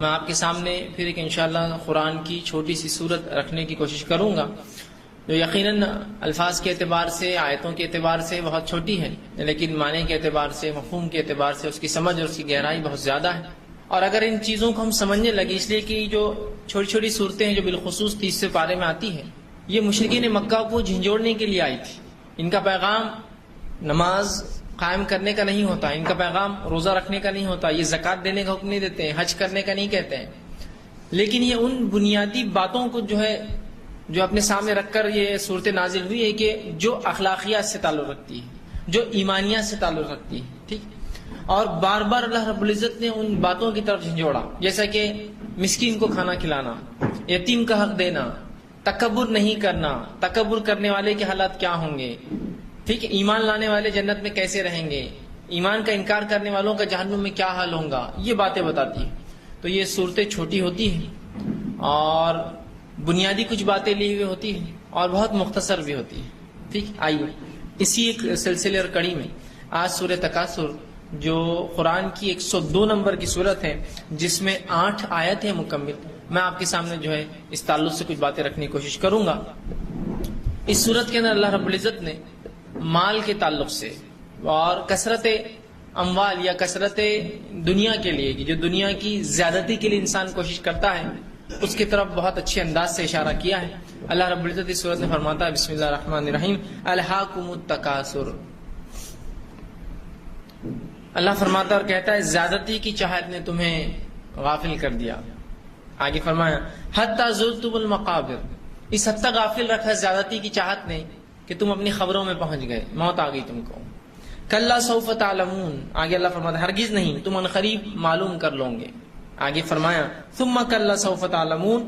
میں آپ کے سامنے پھر ایک انشاءاللہ قرآن کی چھوٹی سی صورت رکھنے کی کوشش کروں گا، جو یقیناً الفاظ کے اعتبار سے، آیتوں کے اعتبار سے بہت چھوٹی ہے، لیکن معنی کے اعتبار سے، مفہوم کے اعتبار سے اس کی سمجھ اور اس کی گہرائی بہت زیادہ ہے۔ اور اگر ان چیزوں کو ہم سمجھنے لگے، اس لیے کہ جو چھوٹی چھوٹی صورتیں ہیں جو بالخصوص 30 پارے میں آتی ہیں، یہ مشرکین مکہ کو جھنجھوڑنے کے لیے آئی تھی۔ ان کا پیغام نماز قائم کرنے کا نہیں ہوتا، ان کا پیغام روزہ رکھنے کا نہیں ہوتا، یہ زکوٰۃ دینے کا حکم نہیں دیتے ہیں، حج کرنے کا نہیں کہتے ہیں، لیکن یہ ان بنیادی باتوں کو جو اپنے سامنے رکھ کر یہ صورت نازل ہوئی ہے کہ جو اخلاقیات سے تعلق رکھتی ہے، جو ایمانیات سے تعلق رکھتی ہے، ٹھیک۔ اور بار بار اللہ رب العزت نے ان باتوں کی طرف جھنجھوڑا، جیسا کہ مسکین کو کھانا کھلانا، یتیم کا حق دینا، تکبر نہیں کرنا، تکبر کرنے والے کے حالات کیا ہوں گے، ٹھیک ہے، ایمان لانے والے جنت میں کیسے رہیں گے، ایمان کا انکار کرنے والوں کا جہنم میں کیا حال ہوگا، یہ باتیں بتاتی ہیں۔ تو یہ صورتیں چھوٹی ہوتی ہیں اور بنیادی کچھ باتیں لی ہوئی ہوتی ہیں اور بہت مختصر بھی ہوتی ہیں، ٹھیک۔ آئیے اسی ایک سلسلے اور کڑی میں آج سورہ تکاثر، جو قرآن کی 102 نمبر کی صورت ہے، جس میں 8 آیت ہے مکمل، میں آپ کے سامنے اس تعلق سے کچھ باتیں رکھنے کی کوشش کروں گا۔ اس صورت کے اندر اللہ رب العزت نے مال کے تعلق سے اور کثرت اموال یا کثرت دنیا کے لیے، جو دنیا کی زیادتی کے لیے انسان کوشش کرتا ہے، اس کی طرف بہت اچھے انداز سے اشارہ کیا ہے۔ اللہ رب العزت اس صورت میں فرماتا ہے، بسم اللہ الرحمن الرحیم، الہاکم التکاثر۔ اللہ فرماتا اور کہتا ہے زیادتی کی چاہت نے تمہیں غافل کر دیا۔ آگے فرمایا حتی زرتم المقابر، اس حد تک غافل رکھا زیادتی کی چاہت نے کہ تم اپنی خبروں میں پہنچ گئے، موت آ گئی تم کو۔ کلا سوف تعلمون، آگے اللہ فرماتا ہے ہرگز نہیں، تم عنقریب معلوم کر لو گے۔ آگے فرمایا ثم کلا سوف تعلمون،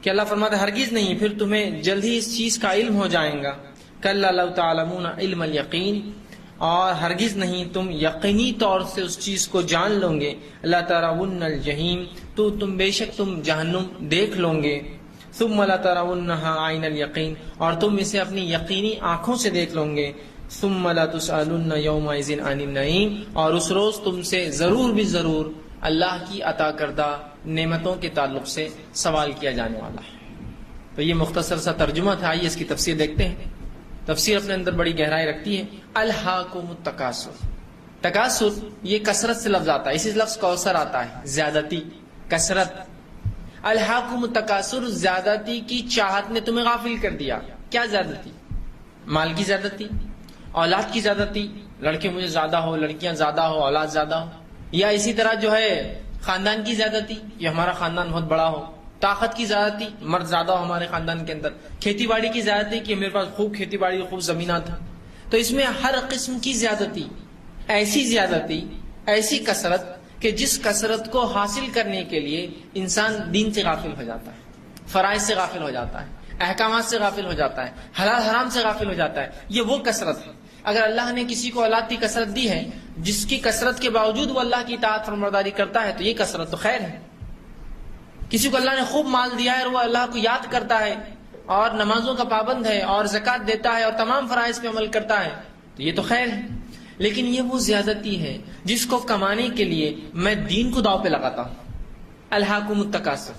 کہ اللہ فرماتا ہے ہرگز نہیں، پھر تمہیں جلد ہی اس چیز کا علم ہو جائے گا۔ کلا لو تعلمون علم الیقین، اور ہرگز نہیں تم یقینی طور سے اس چیز کو جان لو گے۔ لترون الجحیم، تو تم بے شک تم جہنم دیکھ لو گے۔ ثم لترونها عین الیقین، اور تم اسے اپنی یقینی آنکھوں سے دیکھ لو گے۔ ثم لتسألن یومئذ عن النعیم، اور اس روز تم سے ضرور بھی ضرور اللہ کی عطا کردہ نعمتوں کے تعلق سے سوال کیا جانے والا ہے۔ تو یہ مختصر سا ترجمہ تھا، آئیے اس کی تفسیر دیکھتے ہیں۔ تفسیر اپنے اندر بڑی گہرائی رکھتی ہے۔ الہاکم التکاثر، تکاثر یہ کثرت سے لفظ آتا ہے، اسی لفظ کوثر آتا ہے، زیادتی، کثرت۔ الہاکم التکاثر، زیادتی کی چاہت نے تمہیں غافل کر دیا۔ کیا زیادتی؟ مال کی زیادتی، اولاد کی زیادتی، لڑکے مجھے زیادہ ہو، لڑکیاں زیادہ ہو، اولاد زیادہ ہو، یا اسی طرح خاندان کی زیادتی، یہ ہمارا خاندان بہت بڑا ہو، طاقت کی زیادتی، مرد زیادہ ہو ہمارے خاندان کے اندر، کھیتی باڑی کی زیادتی کہ میرے پاس خوب کھیتی باڑی، خوب زمینات ہیں۔ تو اس میں ہر قسم کی زیادتی، ایسی کثرت کہ جس کثرت کو حاصل کرنے کے لیے انسان دین سے غافل ہو جاتا ہے، فرائض سے غافل ہو جاتا ہے، احکامات سے غافل ہو جاتا ہے، حلال حرام سے غافل ہو جاتا ہے، یہ وہ کثرت ہے۔ اگر اللہ نے کسی کو اولاد کی کثرت دی ہے، جس کی کثرت کے باوجود وہ اللہ کی اطاعت فرمانبرداری کرتا ہے، تو یہ کثرت تو خیر ہے۔ کسی کو اللہ نے خوب مال دیا ہے اور وہ اللہ کو یاد کرتا ہے اور نمازوں کا پابند ہے اور زکوٰۃ دیتا ہے اور تمام فرائض پہ عمل کرتا ہے، تو یہ تو خیر ہے۔ لیکن یہ وہ زیادتی ہے جس کو کمانے کے لیے میں دین کو داؤ پہ لگاتا ہوں۔ الہاکم التکاثر،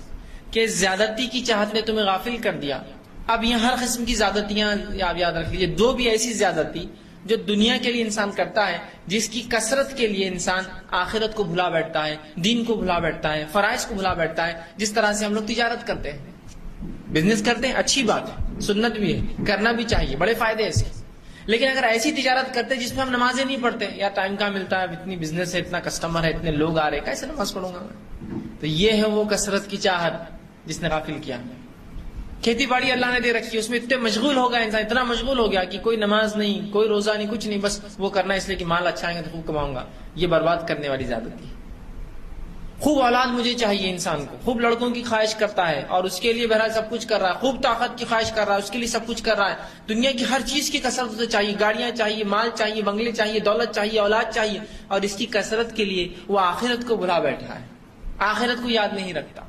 کہ زیادتی کی چاہت نے تمہیں غافل کر دیا۔ اب یہ ہر قسم کی زیادتیاں آپ یاد رکھ لیجیے، دو بھی ایسی زیادتی جو دنیا کے لیے انسان کرتا ہے، جس کی کثرت کے لیے انسان آخرت کو بھلا بیٹھتا ہے، دین کو بھلا بیٹھتا ہے، فرائض کو بھلا بیٹھتا ہے۔ جس طرح سے ہم لوگ تجارت کرتے ہیں، بزنس کرتے ہیں، اچھی بات ہے، سنت بھی ہے، کرنا بھی چاہیے، بڑے فائدے ایسے۔ لیکن اگر ایسی تجارت کرتے جس میں ہم نمازیں نہیں پڑھتے، یا ٹائم کہاں ملتا ہے، اتنی بزنس ہے، اتنا کسٹمر ہے، اتنے لوگ آ رہے، کیسے نماز پڑھوں گا میں؟ تو یہ ہے وہ کثرت کی چاہت جس نے غافل کیا۔ کھیتی باڑی اللہ نے دے رکھی ہے، اس میں اتنے مشغول ہو گیا انسان، اتنا مشغول ہو گیا کہ کوئی نماز نہیں، کوئی روزہ نہیں، کچھ نہیں، بس وہ کرنا اس لیے کہ مال اچھا آئے گا تو خوب کماؤں گا۔ یہ برباد کرنے والی زیادتی ہے۔ خوب اولاد مجھے چاہیے، انسان کو خوب لڑکوں کی خواہش کرتا ہے اور اس کے لیے بہرحال سب کچھ کر رہا ہے، خوب طاقت کی خواہش کر رہا ہے، اس کے لیے سب کچھ کر رہا ہے، دنیا کی ہر چیز کی کثرت اسے چاہیے، گاڑیاں چاہیے، مال چاہیے، بنگلے چاہیے، دولت چاہیے، اولاد چاہیے، اور اس کی کثرت کے لیے وہ آخرت کو بھلا بیٹھا ہے، آخرت کو یاد نہیں رکھتا۔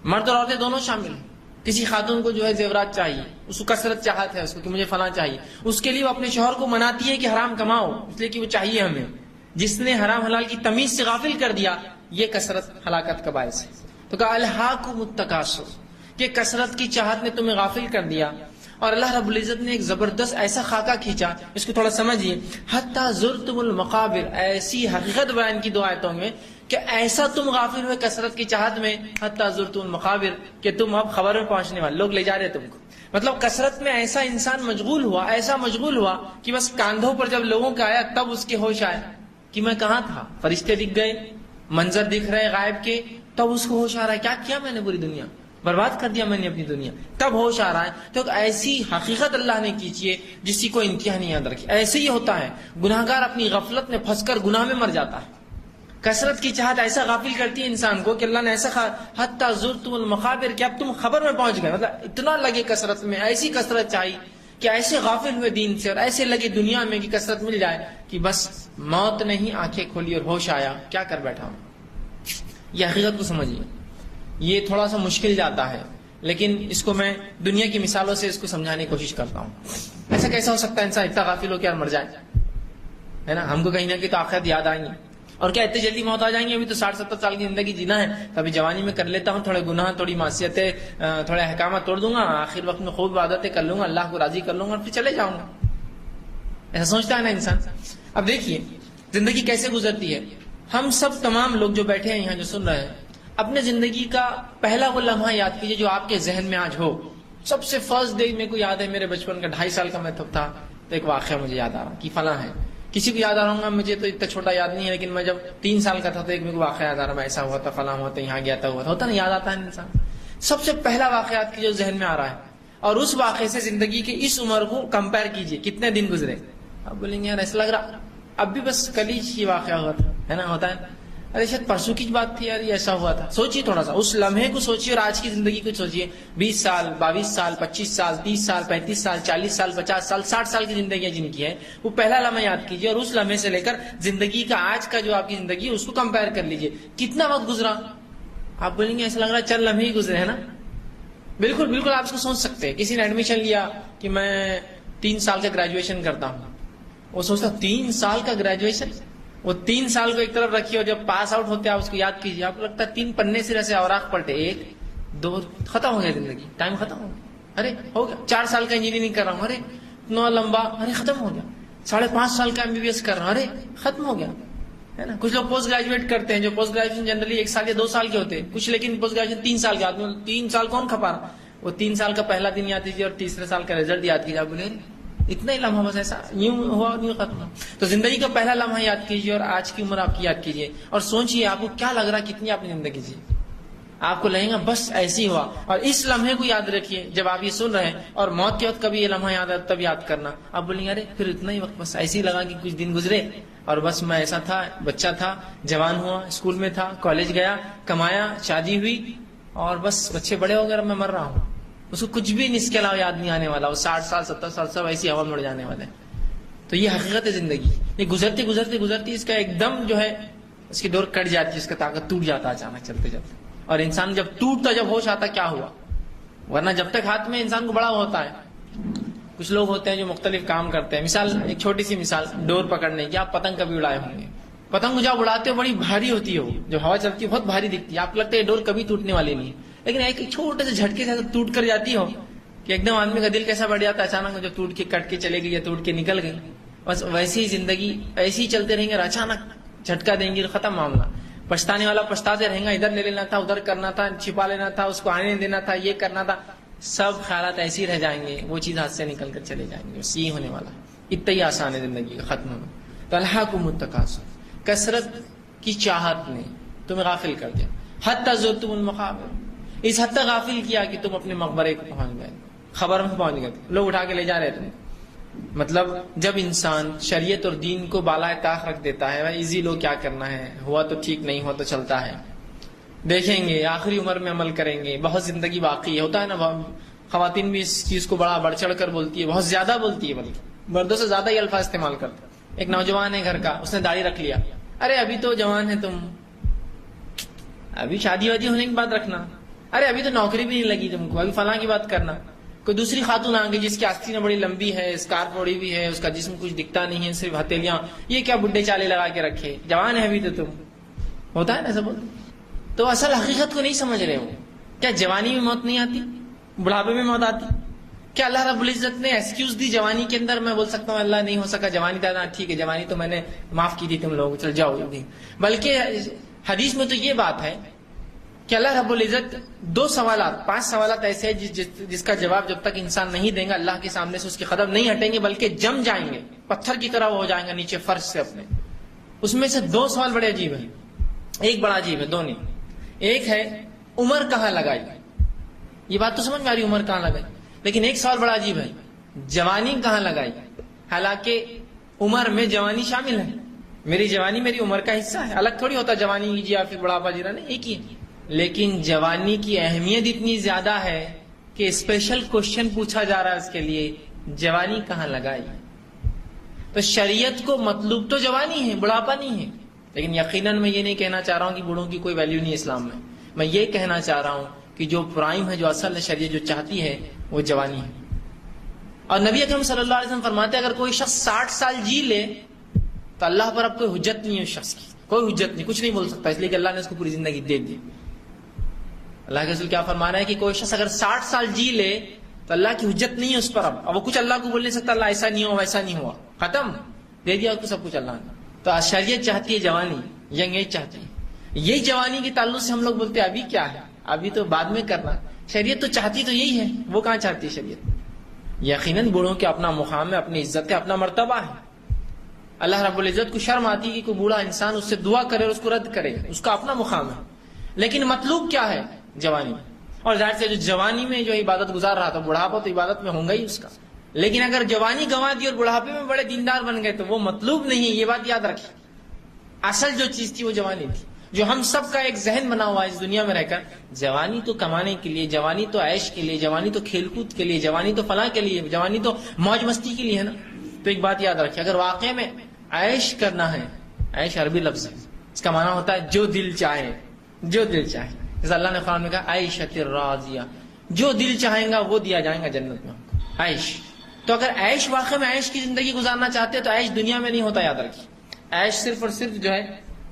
مرد اور عورتیں دونوں شامل ہیں۔ کسی خاتون کو زیورات چاہیے، اس کو کثرت چاہت ہے اس کو کہ مجھے فلاں چاہیے، اس کے لیے وہ اپنے شوہر کو مناتی ہے کہ حرام کماؤ، اس لیے کہ وہ چاہیے ہمیں۔ جس نے حرام حلال کی تمیز سے غافل کر دیا، یہ کثرت ہلاکت کا باعث ہے۔ تو کہا الہاکم التکاثر، کہ کثرت کی چاہت نے تمہیں غافل کر دیا. اور اللہ رب العزت نے ایک زبردست ایسا خاکہ کھینچا، اس کو تھوڑا سمجھیے. حتی زرتم المقابر، ایسی حقیقت بیان کی 2 آیتوں میں کہ ایسا تم غافل ہوئے کثرت کی چاہت میں، حتی زرتم المقابر، کہ تم اب خبر میں پہنچنے والے، لوگ لے جا رہے تم کو. مطلب کثرت میں ایسا انسان مشغول ہوا، ایسا مشغول ہوا کہ بس کاندھوں پر جب لوگوں کا آیا تب اس کے ہوش آئے کہ میں کہاں تھا. فرشتے دکھ گئے، منظر دکھ رہے غائب کے، تب اس کو ہوش آ رہا ہے کیا کیا میں نے پوری دنیا برباد کر دیا میں نے اپنی دنیا. تب ہوش آ رہا ہے. تو ایسی حقیقت اللہ نے کیجیے جس کی کوئی انتہا نہیں یاد رکھی. ایسے ہی ہوتا ہے، گناہگار اپنی غفلت میں پھنس کر گناہ میں مر جاتا ہے. کثرت کی چاہت ایسا غافل کرتی ہے انسان کو کہ اللہ نے ایسا حتی زرتم المقابر، کہ اب تم خبر میں پہنچ گئے. مطلب اتنا لگے کثرت میں، ایسی کثرت چاہیے کہ ایسے غافل ہوئے دین سے اور ایسے لگے دنیا میں کہ کثرت مل جائے کہ بس موت نہیں، آنکھیں کھولی اور ہوش آیا کیا کر بیٹھا ہوں. یہ حقیقت کو سمجھیے. یہ تھوڑا سا مشکل جاتا ہے، لیکن اس کو میں دنیا کی مثالوں سے اس کو سمجھانے کی کوشش کرتا ہوں. ایسا کیسا ہو سکتا ہے انسان اتنا غافل ہو کے اور مر جائے، ہے نا؟ ہم کو کہیں نہ کہیں تو آخرت یاد آئیں گی. اور کیا اتنی جلدی موت آ جائیں گے؟ ابھی تو 60-70 سال کی زندگی جینا ہے، کبھی جوانی میں کر لیتا ہوں، تھوڑے گناہ، تھوڑی معصیتیں، تھوڑے احکامات توڑ دوں گا، آخر وقت میں خوب عبادتیں کر لوں گا، اللہ کو راضی کر لوں گا اور پھر چلے جاؤں گا. ایسا سوچتا ہے نا انسان. اب دیکھیے زندگی کیسے گزرتی ہے. ہم سب تمام لوگ جو بیٹھے ہیں یہاں، جو سن رہے ہیں، اپنے زندگی کا پہلا وہ لمحہ یاد کیجئے جو آپ کے ذہن میں آج ہو. سب سے فرسٹ ڈے میرے کو یاد ہے، میرے بچپن کا 2.5 سال کا میں تب تھا، تو ایک واقعہ مجھے یاد آ رہا کہ فلاں ہے. کسی کو یاد آ رہا ہوں گا، مجھے تو اتنا چھوٹا یاد نہیں ہے، لیکن میں جب 3 سال کا تھا تو ایک میرے کو واقعہ یاد آ رہا، میں ایسا ہوا تھا، فلاں ہوا تھا، یہاں گیا تھا، ہوا تھا. ہوتا نا، یاد آتا ہے انسان. سب سے پہلا واقعات کی جو ذہن میں آ رہا ہے، اور اس واقعے سے زندگی کی اس عمر کو کمپیئر کیجئے، کتنے دن گزرے. اب بولیں گے یار ایسا لگ رہا اب بھی بس کل ہی یہ واقعہ ہوا تھا، ہے نا؟ ہوتا ہے، ارے شاید پرسوں کی بات تھی یار، یہ ایسا ہوا تھا. سوچیے تھوڑا سا اس لمحے کو سوچیے اور آج کی زندگی کو سوچیے. 20 سال، 22 سال، 25 سال، 30 سال، 35 سال، 40 سال، 50 سال، 60 سال کی زندگیاں جن کی ہے، وہ پہلا لمحہ یاد کیجیے اور اس لمحے سے لے کر زندگی کا آج کا جو آپ کی زندگی ہے اس کو کمپیئر کر لیجیے. کتنا وقت گزرا؟ آپ بولیں گے ایسا لگ رہا ہے چند لمحے ہی گزرے، ہے نا؟ بالکل بالکل آپ اس کو سوچ سکتے ہیں. کسی نے ایڈمیشن لیا کہ میں 3 سال کا گریجویشن کرتا ہوں، وہ سوچتا 3 سال کا گریجویشن. وہ 3 سال کو ایک طرف رکھیے اور جب پاس آؤٹ ہوتے ہیں آپ اس کو یاد کیجیے، آپ کو لگتا ہے 3 پنے سے ایسے اوراق پلٹے، 1 2 ختم ہو گیا زندگی، ٹائم ختم ہو گیا. ارے ہو گیا 4 سال کا انجینئرنگ کر رہا ہوں، ارے اتنا لمبا، ارے ختم ہو گیا. 5.5 سال کا MBBS کر رہا ہوں، ارے ختم ہو گیا، ہے نا؟ کچھ لوگ پوسٹ گریجویٹ کرتے ہیں، جو پوسٹ گریجویشن جنرلی 1 سال یا 2 سال کے ہوتے ہیں، کچھ لیکن پوسٹ گریجویشن 3 سال کے. آدمی 3 سال کون کھپا رہا؟ وہ 3 سال کا پہلا دن یاد کیجیے اور تیسرے سال کا رزلٹ یاد کیجیے. آپ بولے اتنا ہی لمحہ بس ایسا یوں ہوا یوں ختم. تو زندگی کا پہلا لمحہ یاد کیجیے اور آج کی عمر آپ کی یاد کیجیے اور سوچیے آپ کو کیا لگ رہا ہے، کتنی اپنی زندگی جی. آپ کو لگے گا بس ایسی ہوا. اور اس لمحے کو یاد رکھیے جب آپ یہ سن رہے ہیں، اور موت کے وقت کبھی یہ لمحہ یاد آتا تب یاد کرنا. آپ بولیں گے ارے پھر اتنا ہی وقت بس ایسے ہی لگا کہ کچھ دن گزرے اور بس میں ایسا تھا، بچہ تھا، جوان ہوا، اسکول میں تھا، کالج گیا، کمایا، شادی ہوئی اور بس بچے بڑے ہو گئے، اب میں مر رہا ہوں. اس کو کچھ بھی اس کے علاوہ یاد نہیں آنے والا. وہ 60 سال 70 سال سب ایسی ہوا میں اڑ جانے والے. تو یہ حقیقت ہے زندگی. یہ گزرتے گزرتے گزرتی اس کا ایک دم جو ہے اس کی ڈور کٹ جاتی ہے، اس کا طاقت ٹوٹ جاتا ہے اچانک چلتے چلتے. اور انسان جب ٹوٹتا، جب ہوش آتا کیا ہوا، ورنہ جب تک ہاتھ میں انسان کو بڑا ہوتا ہے. کچھ لوگ ہوتے ہیں جو مختلف کام کرتے ہیں. مثال، ایک چھوٹی سی مثال ڈور پکڑنے کی. آپ پتنگ کبھی اڑائے ہوں گے. پتنگ جب اڑاتے ہو بڑی بھاری ہوتی ہے، وہ جو ہوا چلتی ہے بہت بھاری دکھتی ہے، آپ کو لگتا ہے ڈور کبھی ٹوٹنے والی نہیں ہے. لیکن ایک چھوٹے سے جھٹکے سے ٹوٹ کر جاتی ہو کہ ایک دم آدمی کا دل کیسا بڑھ جاتا ہے اچانک، جو ٹوٹ کے کٹ کے چلے گئی یا ٹوٹ کے نکل گئی. بس ویسی ہی زندگی ایسی ہی چلتے رہیں گے اور اچانک جھٹکا دیں گے، ختم معاملہ. پچھتانے والا پچھتاتے رہیں گا، ادھر لے لینا تھا، ادھر کرنا تھا، چھپا لینا تھا، اس کو آنے دینا تھا، یہ کرنا تھا. سب خیالات ایسے ہی رہ جائیں گے، وہ چیز ہاتھ سے نکل کر چلے جائیں گے. بس یہ ہونے والا ہے. اتنا ہی آسان ہے زندگی کا ختم ہونا. تو الہاکم التکاثر، کثرت کی چاہت نے تمہیں غافل کر دیا. حتی زرتم المقابر، اس حد تک غافل کیا کہ تم اپنے مقبرے کو پہنچ گئے، خبر میں پہنچ گئے، لوگ اٹھا کے لے جا رہے تھے. مطلب جب انسان شریعت اور دین کو بالائے طاق رکھ دیتا ہے، ایزی لو کیا کرنا ہے، ہوا تو ٹھیک، نہیں ہوا تو چلتا ہے، دیکھیں گے، آخری عمر میں عمل کریں گے، بہت زندگی باقی ہے. ہوتا ہے نا، خواتین بھی اس چیز کو بڑا بڑھ چڑھ کر بولتی ہے، بہت زیادہ بولتی ہے، بلکہ مردوں سے زیادہ ہی الفاظ استعمال کرتے. ایک نوجوان ہے گھر کا، اس نے داڑھی رکھ لیا. ارے ابھی تو جوان ہے تم، ابھی شادی وادی ہونے کی بات رکھنا، ارے ابھی تو نوکری بھی نہیں لگی تم کو، ابھی فلاں کی بات کرنا. کوئی دوسری خاتون آ گئی جس کی آستینیں بڑی لمبی ہے، اسکارف بڑی بھی ہے، اس کا جسم کچھ دکھتا نہیں ہے، صرف ہتھیلیاں، یہ کیا بڈھے چالے لگا کے رکھے، جوان ہے ابھی تو تم. ہوتا ہے نا ایسا بولتے. تو اصل حقیقت کو نہیں سمجھ رہے ہو. کیا جوانی میں موت نہیں آتی؟ بڑھاپے میں موت آتی؟ کیا اللہ رب العزت نے ایکسکیوز دی جوانی کے اندر؟ میں بول سکتا ہوں اللہ نہیں ہو سکا جوانی تھا، ٹھیک ہے جوانی تو میں نے معاف کی تھی تم لوگ، چل جاؤ. بلکہ حدیث میں تو یہ بات ہے کہ اللہ رب العزت 5 سوالات ایسے ہیں جس کا جواب جب تک انسان نہیں دے گا اللہ کے سامنے سے اس کے قدم نہیں ہٹیں گے بلکہ جم جائیں گے، پتھر کی طرح وہ ہو جائیں گے نیچے فرش سے اپنے. اس میں سے 2 سوال بڑے عجیب ہیں، ایک بڑا عجیب ہے، 2 نہیں. ایک ہے عمر کہاں لگائی؟ یہ بات تو سمجھ میں آ رہی عمر کہاں لگائی، لیکن ایک سوال بڑا عجیب ہے، جوانی کہاں لگائی؟ حالانکہ عمر میں جوانی شامل ہے. میری جوانی میری عمر کا حصہ ہے، الگ تھوڑی ہوتا جوانی یا پھر بڑھاپا جینا، نہیں ایک ہی ہے. لیکن جوانی کی اہمیت اتنی زیادہ ہے کہ اسپیشل کوشچن پوچھا جا رہا ہے اس کے لیے، جوانی کہاں لگائی؟ تو شریعت کو مطلوب تو جوانی ہے، بڑھاپا نہیں ہے. لیکن یقیناً میں یہ نہیں کہنا چاہ رہا ہوں کہ بوڑھوں کی کوئی ویلیو نہیں اسلام میں یہ کہنا چاہ رہا ہوں کہ جو پرائم ہے، جو اصل شریعت جو چاہتی ہے وہ جوانی ہے. اور نبی اکرم صلی اللہ علیہ وسلم فرماتے ہیں اگر کوئی شخص 60 سال جی لے تو اللہ پر اب کوئی حجت نہیں ہے، اس شخص کی کوئی حجت نہیں، کچھ نہیں بول سکتا، اس لیے کہ اللہ نے اس کو پوری زندگی دے دی. اللہ کے رسول کیا فرما رہا ہے کہ کوئی شخص اگر 60 سال جی لے تو اللہ کی حجت نہیں ہے اس پر، اب وہ کچھ اللہ کو بول نہیں سکتا اللہ ایسا نہیں ہوا ویسا نہیں ہوا، ختم، دے دیا اس کو سب کچھ اللہ نے. تو شریعت چاہتی ہے جوانی، ینگ ایج چاہتی ہے. یہی جوانی کے تعلق سے ہم لوگ بولتے ہیں ابھی کیا ہے، ابھی تو بعد میں کرنا. شریعت تو چاہتی تو یہی ہے، وہ کہاں چاہتی ہے شریعت؟ یقیناً بوڑھوں کے اپنا مقام ہے، اپنی عزت ہے، اپنا مرتبہ ہے. اللہ رب العزت کو شرم آتی ہے کہ کوئی بوڑھا انسان اس سے دعا کرے اور اس کو رد کرے، اس کا اپنا مقام ہے. لیکن مطلوب کیا ہے؟ جوانی. اور ظاہر سے جو جوانی میں جو عبادت گزار رہا تھا بڑھاپا تو عبادت میں ہوں گا ہی اس کا. لیکن اگر جوانی گنوا دی اور بڑھاپے میں بڑے دیندار بن گئے تو وہ مطلوب نہیں ہے، یہ بات یاد رکھیں. اصل جو چیز تھی وہ جوانی تھی، جو ہم سب کا ایک ذہن بنا ہوا ہے اس دنیا میں رہ کر، جوانی تو کمانے کے لیے، جوانی تو عیش کے لیے، جوانی تو کھیل کود کے لیے، جوانی تو فلاں کے لیے، جوانی تو موج مستی کے لیے ہے نا. تو ایک بات یاد رکھیں، اگر واقع میں عیش کرنا ہے، عیش عربی لفظ ہے، اس کا معنی ہوتا ہے جو دل چاہے، جو دل چاہے. جیسے اللہ نے قرآن میں کہا عیشۃ راضیہ، جو دل چاہیں گا وہ دیا جائے گا جنت میں عیش. تو اگر عیش واقع میں عیش کی زندگی گزارنا چاہتے ہیں تو عیش دنیا میں نہیں ہوتا، یاد رکھیے. عیش صرف اور صرف جو ہے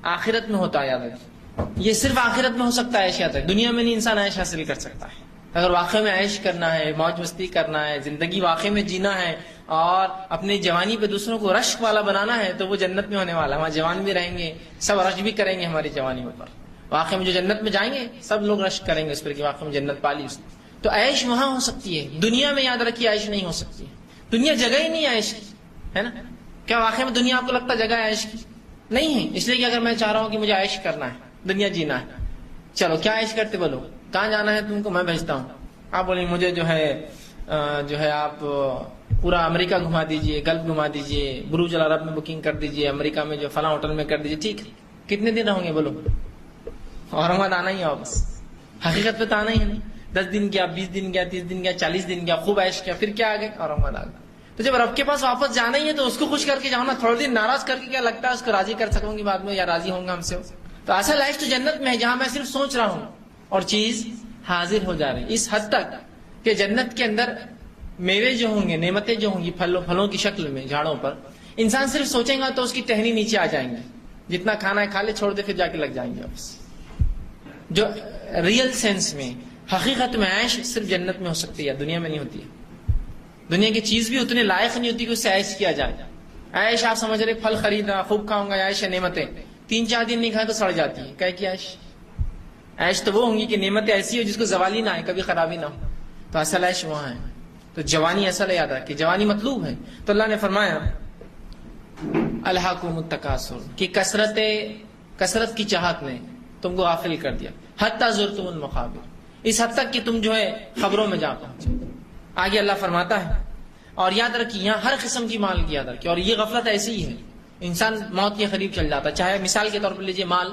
آخرت میں ہوتا ہے، یاد رکھیے. یہ صرف آخرت میں ہو سکتا ہے عیش، یاد رکھیں، دنیا میں نہیں انسان عیش حاصل کر سکتا ہے. اگر واقع میں عیش کرنا ہے، موج مستی کرنا ہے، زندگی واقع میں جینا ہے اور اپنی جوانی پہ دوسروں کو رشک والا بنانا ہے تو وہ جنت میں ہونے والا ہے. وہاں جوان بھی رہیں گے، سب رشک بھی کریں گے ہماری جوانی پر. واقع میں جو جنت میں جائیں گے سب لوگ رشک کریں گے اس پر کہ واقع میں جنت پالی اس نے. تو عیش وہاں ہو سکتی ہے، دنیا میں یاد رکھیے عیش نہیں ہو سکتی ہے. دنیا جگہ ہی نہیں ہے عیش کی، ہے نا. کیا واقع میں دنیا آپ کو لگتا جگہ ہے عیش کی؟ نہیں ہے. اس لیے کہ اگر میں چاہ رہا ہوں کہ مجھے عیش کرنا ہے، دنیا جینا ہے، چلو کیا عیش کرتے بولو، کہاں جانا ہے تم کو، میں بھیجتا ہوں. آپ بولیں مجھے جو ہے آپ پورا امریکہ گھما دیجئے، گلف گھما دیجئے، بروج العرب میں بکنگ کر دیجئے، امریکہ میں جو فلاں ہوٹل میں کر دیجئے. ٹھیک ہے، کتنے دن رہوں گے بولو؟ اورنگ آباد آنا ہی ہے واپس. حقیقت پہ تو آنا ہی ہے نہیں. 10 دن گیا، 20 دن گیا، 30 دن گیا، 40 دن گیا، خوب عیش کیا، پھر کیا آ گئے اورنگ آباد آ گئے. تو جب رب کے پاس واپس جانا ہی ہے تو اس کو خوش کر کے جاؤ نا. تھوڑے دن ناراض کر کے کیا لگتا ہے اس کو راضی کر سکوں گی بعد میں، یا راضی ہوں گا ہم سے. تو اصل عیش تو جنت میں ہے جہاں میں صرف سوچ رہا ہوں اور چیز حاضر ہو جا رہی ہے. اس حد تک کہ جنت کے اندر میوے جو ہوں گے، نعمتیں جو ہوں گی پھلوں کی شکل میں جھاڑوں پر، انسان صرف سوچیں گا تو اس کی ٹہنی نیچے آ جائیں گے. جتنا کھانا ہے کھا لے، چھوڑ دے، پھر جا کے لگ جائیں گے واپس. جو ریئل سینس میں حقیقت میں عیش صرف جنت میں ہو سکتی ہے، دنیا میں نہیں ہوتی ہے. دنیا کی چیز بھی اتنے لائق نہیں ہوتی کہ اس سے عیش کیا جائے. عیش آپ سمجھ رہے پھل خریدنا، خوب کھاؤں گا، عیش ہے نعمتیں. 3-4 دن نہیں کھائے تو سڑ جاتی ہے، کہے کہ عیش. عیش تو وہ ہوں گی کہ نعمتیں ایسی ہو جس کو زوالی نہ آئے، کبھی خرابی نہ ہو. تو اصل عیش وہاں ہے. تو جوانی اصل یاد ہے کہ جوانی مطلوب ہے. تو اللہ نے فرمایا الہاکم التکاثر، کہ کثرت کی چاہت نے تم کو غافل کر دیا. حتی زرتم المقابر، اس حد تک کہ تم جو ہے خبروں میں جا پہنچے. آگے اللہ فرماتا ہے اور یاد رکھیے یہاں ہر قسم کی مال کی یاد رکھیے. اور یہ غفلت ایسی ہی ہے، انسان موت کے قریب چل جاتا ہے. چاہے مثال کے طور پر لیجیے مال،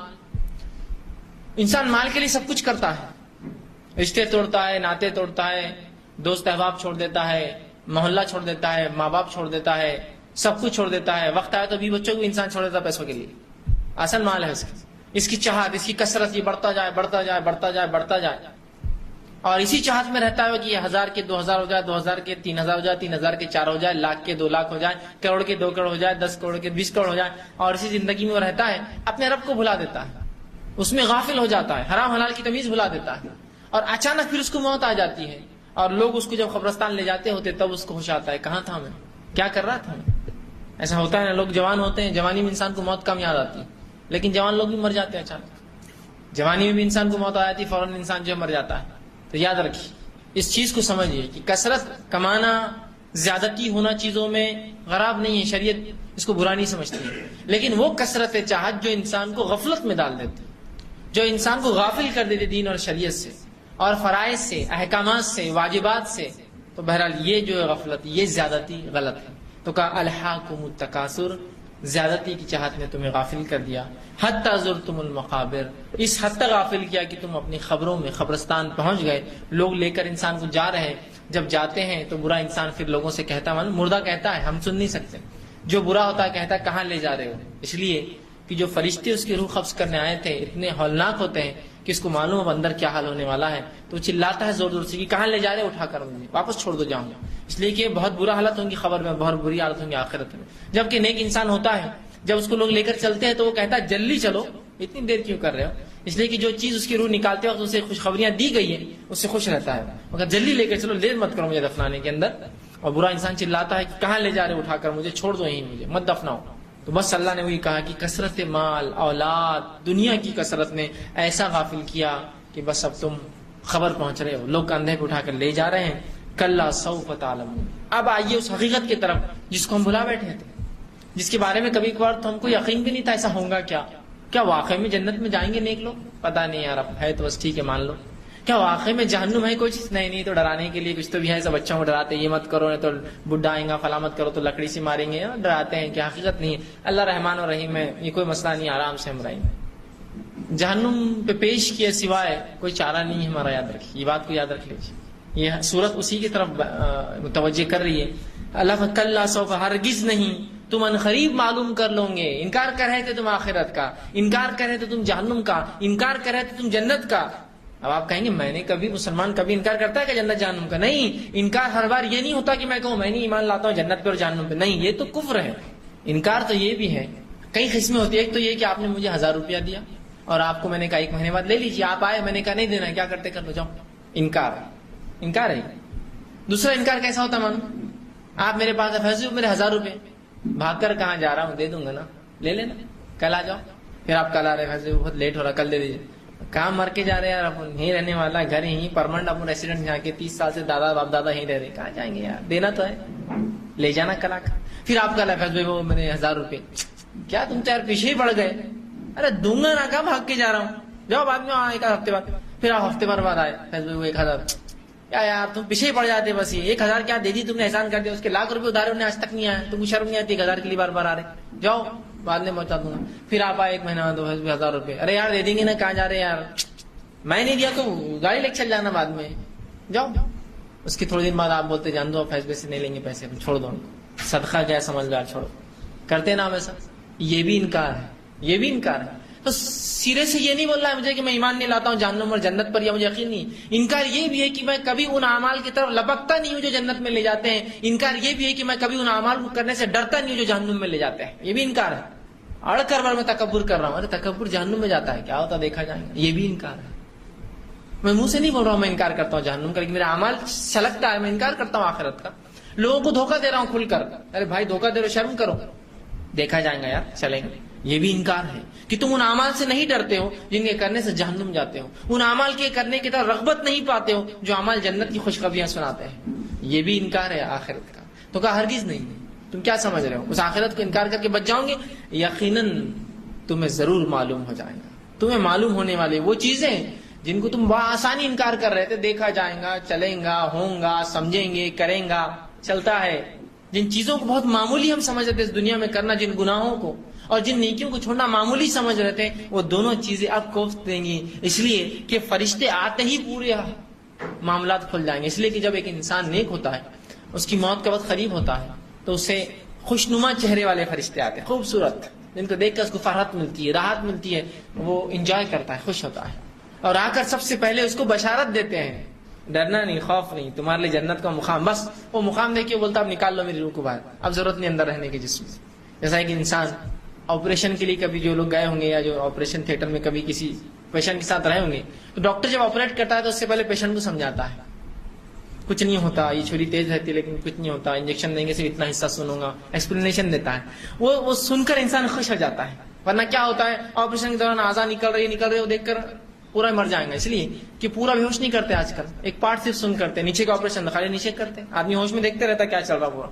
انسان مال کے لیے سب کچھ کرتا ہے، رشتے توڑتا ہے، ناطے توڑتا ہے، دوست احباب چھوڑ دیتا ہے، محلہ چھوڑ دیتا ہے، ماں باپ چھوڑ دیتا ہے، سب کچھ چھوڑ دیتا ہے. وقت آئے تو بھی بچوں کو انسان چھوڑ دیتا ہے پیسوں کے لیے. اصل مال ہے اس کی چاہت، اس کی کثرت، یہ بڑھتا جائے بڑھتا جائے بڑھتا جائے بڑھتا جائے. اور اسی چاہت میں رہتا ہے کہ یہ 1000 کے 2000 ہو جائے، 2000 کے 3000 ہو جائے، 3000 کے 4 ہو جائے، لاکھ کے 2 لاکھ ہو جائے، کروڑ کے 2 کروڑ ہو جائے، 10 کروڑ کے 20 کروڑ ہو جائے. اور اسی زندگی میں وہ رہتا ہے، اپنے رب کو بھلا دیتا ہے. اس میں غافل ہو جاتا ہے، حرام حلال کی تمیز بھلا دیتا ہے، اور اچانک پھر اس کو موت آ جاتی ہے، اور لوگ اس کو جب قبرستان لے جاتے ہوتے تب اس کو ہوش آتا ہے کہاں تھا میں، کیا کر رہا تھا میں۔ ایسا ہوتا ہے نا، لوگ جوان ہوتے ہیں، جوانی میں انسان کو موت کم یاد آتی ہے، لیکن جوان لوگ بھی مر جاتے ہیں اچانک، جوانی میں بھی انسان کو موت آ جاتی ہے، فوراً انسان جو مر جاتا ہے۔ تو یاد رکھیے، اس چیز کو سمجھیے کہ کثرت کمانا، زیادتی ہونا چیزوں میں خراب نہیں ہے، شریعت اس کو برا نہیں سمجھتی ہے، لیکن وہ کثرت چاہت جو انسان کو غفلت میں ڈال دیتی، جو انسان کو غافل کر دیتی دین اور شریعت سے اور فرائض سے، احکامات سے، واجبات سے، تو بہرحال یہ جو ہے غفلت، یہ زیادتی غلط ہے۔ تو کہا الہاکم التکاثر، زیادتی کی چاہت نے تمہیں غافل کر دیا، حتی زرتم المقابر، اس حد تک غافل کیا کہ تم اپنی خبروں میں قبرستان پہنچ گئے، لوگ لے کر انسان کو جا رہے ہیں، جب جاتے ہیں تو برا انسان پھر لوگوں سے کہتا ہے، مردہ کہتا ہے ہم سن نہیں سکتے، جو برا ہوتا ہے کہتا ہے کہاں لے جا رہے ہو، اس لیے کہ جو فرشتے اس کی روح قبض کرنے آئے تھے اتنے ہولناک ہوتے ہیں کہ اس کو معلوم اب اندر کیا حال ہونے والا ہے، تو چلاتا ہے زور زور سے کہ کہاں لے جا رہے، اٹھا کر مجھے واپس چھوڑ دو جاؤں گا، اس لیے کہ بہت برا حالت ہوں گی قبر میں، بہت بری حالت ہوں گی آخرت میں۔ جبکہ نیک انسان ہوتا ہے جب اس کو لوگ لے کر چلتے ہیں تو وہ کہتا ہے جلدی چلو، اتنی دیر کیوں کر رہے ہو، اس لیے کہ جو چیز اس کی روح نکالتے وقت اسے خوشخبریاں دی گئی ہیں اس سے خوش رہتا ہے، مگر جلدی لے کر چلو، دیر مت کرو مجھے دفنانے کے اندر۔ اور برا انسان چلاتا ہے کہ کہاں لے جا رہے، اٹھا کر مجھے چھوڑ دو، یہیں مجھے مت دفناؤ۔ تو بس اللہ نے وہی کہا کہ کثرت مال، اولاد، دنیا کی کثرت نے ایسا غافل کیا کہ بس اب تم خبر پہنچ رہے ہو، لوگ کندھے پہ اٹھا کر لے جا رہے ہیں، کلا سوف تعلمون۔ اب آئیے اس حقیقت کی طرف جس کو ہم بھلا بیٹھے تھے، جس کے بارے میں کبھی کبھار تو ہم کو یقین بھی نہیں تھا ایسا ہوگا، کیا واقعی میں جنت میں جائیں گے نیک لوگ؟ پتہ نہیں یار، اب ہے تو بس ٹھیک ہے مان لو۔ کیا واقعی میں جہنم ہے کوئی چیز؟ نہیں، تو ڈرانے کے لیے کچھ تو بھی ہے، سب بچوں کو ڈراتے یہ مت کرو نہیں تو بڈھا آئیں گا، فلاں مت کرو تو لکڑی سے ماریں گے، ڈراتے ہیں کہ حقیقت نہیں ہے۔ اللہ رحمان و رحیم ہے، یہ کوئی مسئلہ نہیں، آرام سے ہم رہیں گے۔ جہنم پہ پیش کیے سوائے کوئی چارہ نہیں ہے ہمارا، یاد رکھیے، یہ بات کو یاد رکھ لیجیے، یہ سورت اسی کی طرف متوجہ کر رہی ہے۔ اللہ کلا سوف، ہرگز نہیں، تم انقریب معلوم کر لو گے۔ انکار کر رہے تھے تم آخرت کا، انکار کر رہے تھے تم جہنم کا، انکار کر رہے تھے تم جنت کا۔ اب آپ کہیں گے میں نے کبھی، مسلمان کبھی انکار کرتا ہے کہ جنت جہنم کا؟ نہیں، انکار ہر بار یہ نہیں ہوتا کہ میں کہوں میں نہیں ایمان لاتا ہوں جنت پہ اور جہنم پہ، نہیں، یہ تو کفر ہے۔ انکار تو یہ بھی ہے، کئی قسمیں ہوتی ہے، ایک تو یہ کہ آپ نے مجھے 1000 روپیہ دیا اور آپ کو میں نے کہا 1 مہینے بعد لے لیجیے، آپ آئے، میں نے کہا نہیں دینا، کیا کرتے کر لو جاؤ، انکار ہے۔ دوسرا انکار کیسا ہوتا مانو، آپ میرے پاس فیصلے میرے 1000 روپے، بھاگ کر کہاں جا رہا ہوں، دے دوں گا نا، لے لینا، کل آ جاؤ، پھر آپ کل آ رہے فیصلے بہت لیٹ ہو رہا، کل دے دیجیے، کہاں مر کے جا رہے یار، اپن یہیں رہنے والا، گھر یہیں پرماننٹ، اپن ریسیڈنٹ جا کے 30 سال سے دادا باپ دادا یہیں رہ رہے، کہاں جائیں گے یار، دینا تو ہے، لے جانا کل آ کر۔ پھر آپ کا فیصلے وہ میرے 1000 روپے، کیا تم تو یار پیچھے ہی پڑ گئے، ارے دوں گا نا، کہاں بھاگ کے جا رہا ہوں، جاؤ بعد میں، ایک ہفتے بعد، پھر آپ ہفتے بھر بعد آئے فیصلے وہ 1000، کیا یار تم پیچھے ہی پڑ جاتے، بس یہ 1000 کیا دے دی تم نے، احسان کر دیا، اس کے لاکھ روپے ادھارے انہیں آج تک نہیں آیا، تم کو شرم نہیں آتی 1000 کے لیے بار بار آ رہے، جاؤ بعد میں پہنچا دوں گا۔ پھر آپ آئے 1 مہینہ دو 1000 روپے، ارے یار دے دیں گے نا، کہاں جا رہے یار، میں نہیں دیا تو گاڑی لے چل جانا بعد میں، جاؤ۔ اس کے تھوڑے دن بعد آپ بولتے جان دو فیصلے سے نہیں لیں گے پیسے، چھوڑ دو، صدقہ کیا سمجھ لو، چھوڑو، کرتے نا ویسا، یہ بھی انکار ہے، یہ بھی انکار ہے۔ تو سرے سے یہ نہیں بول رہا ہے مجھے کہ میں ایمان نہیں لاتا ہوں جہنم اور جنت پر، یا مجھے یقین نہیں، انکار یہ بھی ہے کہ میں کبھی ان اعمال کی طرف لپکتا نہیں ہوں جو جنت میں لے جاتے ہیں، انکار یہ بھی ہے کہ میں کبھی ان اعمال کو کرنے سے ڈرتا نہیں ہوں جو جہنم میں لے جاتے ہیں، یہ بھی انکار ہے۔ اڑ کر بار میں تکبر کر رہا ہوں، ارے تکبر جہنم میں جاتا ہے، کیا ہوتا دیکھا جائے گا، یہ بھی انکار ہے۔ میں منہ سے نہیں بول رہا ہوں میں انکار کرتا ہوں جہنم کا، لیکن میرا اعمال چھلکتا ہے، میں انکار کرتا ہوں آخرت کا، لوگوں کو دھوکہ دے رہا ہوں کھل کر، ارے بھائی دھوکہ دے رہے ہو، شرم کرو، دیکھا جائے گا یار، چلیں گے، یہ بھی انکار ہے کہ تم ان اعمال سے نہیں ڈرتے ہو جن کے کرنے سے جہنم جاتے ہو، ان اعمال کے کرنے کی طرف رغبت نہیں پاتے ہو جو اعمال جنت کی خوشخبریاں سناتے ہیں، یہ بھی انکار ہے آخرت کا۔ تو کہا ہرگز نہیں، تم کیا سمجھ رہے ہو، اس آخرت کو انکار کر کے بچ جاؤ گے؟ یقیناً تمہیں ضرور معلوم ہو جائے گا، تمہیں معلوم ہونے والے وہ چیزیں جن کو تم بآسانی انکار کر رہے تھے، دیکھا جائے گا، چلیں گا، ہوں گا، سمجھیں گے، کریں گا، چلتا ہے، جن چیزوں کو بہت معمولی ہم سمجھ رہے تھے اس دنیا میں کرنا، جن گناہوں کو اور جن نیکیوں کو چھوڑنا معمولی سمجھ رہے تھے، وہ دونوں چیزیں اب کوفت دیں گی، اس لیے کہ فرشتے آتے ہی پورے معاملات کھل جائیں گے۔ اس لیے کہ جب ایک انسان نیک ہوتا ہے، اس کی موت کا وقت قریب ہوتا ہے، تو اسے خوشنما چہرے والے فرشتے آتے ہیں، خوبصورت، جن کو دیکھ کر اس کو فرحت ملتی ہے، راحت ملتی ہے، وہ انجوائے کرتا ہے، خوش ہوتا ہے، اور آ کر سب سے پہلے اس کو بشارت دیتے ہیں، ڈرنا نہیں، خوف نہیں، تمہارے لیے جنت کا مقام، بس وہ مقام دیکھ کے بولتا اب نکال لو میری روح کو باہر، اب ضرورت نہیں اندر رہنے کی جسم سے۔ جیسا کہ انسان آپریشن کے لیے کبھی جو لوگ گئے ہوں گے یا جو آپریشن تھیٹر میں کبھی کسی پیشنٹ کے ساتھ رہے ہوں گے، تو ڈاکٹر جب آپریٹ کرتا ہے تو اس سے پہلے پیشنٹ کو سمجھاتا ہے کچھ نہیں ہوتا، یہ چھری تیز رہتی ہے لیکن کچھ نہیں ہوتا، انجیکشن دیں گے صرف اتنا حصہ سنوں گا، ایکسپلینیشن دیتا ہے. وہ سن کر انسان خوش ہو جاتا ہے. ورنہ کیا ہوتا ہے آپریشن کے دوران اعضاء نکل رہی ہے وہ دیکھ کر پورا مر جائیں گا، اس لیے کہ پورا بھی ہوش نہیں کرتے آج کل، ایک پارٹ صرف سن کرتے، نیچے کا آپریشن خالی نیچے کرتے، آدمی ہوش میں دیکھتے رہتا ہے کیا چل رہا پورا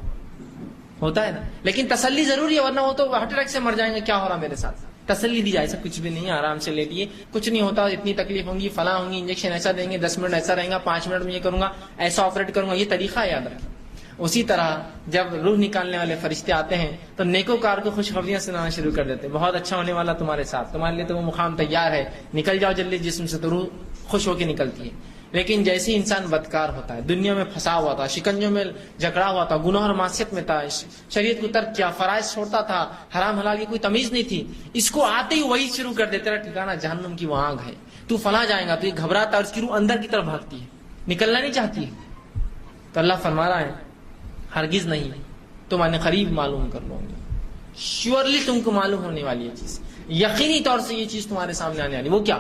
ہوتا ہے نا. لیکن تسلی ضروری ہے، ورنہ وہ تو ہارٹ اٹیک سے مر جائیں گے، کیا ہو رہا میرے ساتھ. تسلی دی جائے ایسا کچھ بھی نہیں ہے، آرام سے لیٹیے، کچھ نہیں ہوتا، اتنی تکلیف ہوں گی، فلاں ہوں گی، انجیکشن ایسا دیں گے، 10 منٹ ایسا رہے گا، 5 منٹ میں یہ کروں گا، ایسا آپریٹ کروں گا، یہ طریقہ یاد رکھیں. اسی طرح جب روح نکالنے والے فرشتے آتے ہیں تو نیکوکار کو خوشخبریاں سنانا شروع کر دیتے ہیں، بہت اچھا ہونے والا تمہارے ساتھ، تمہارے لیے تو وہ مقام تیار ہے، نکل جاؤ جلدی جسم سے، تو روح خوش ہو کے نکلتی ہے. لیکن جیسے انسان بدکار ہوتا ہے، دنیا میں پھنسا ہوا تھا، شکنجوں میں جکڑا ہوا تھا، گناہ اور معصیت میں تھا، شریعت کو ترک کیا، فرائض چھوڑتا تھا، حرام حلال کی کوئی تمیز نہیں تھی، اس کو آتے ہی وہی شروع کر دیتے رہا، ٹھکانا جہنم کی وہ آگ ہے، تو فلاں جائے گا، تو یہ گھبراتا ہے، اس کی روح اندر کی طرف بھاگتی ہے، نکلنا نہیں چاہتی ہے. تو اللہ فرما رہا ہے ہرگز نہیں، تم ان قریب معلوم کر لو گے، شیورلی تم کو معلوم ہونے والی ہے چیز، یقینی طور سے یہ چیز تمہارے سامنے آنے والی. وہ کیا؟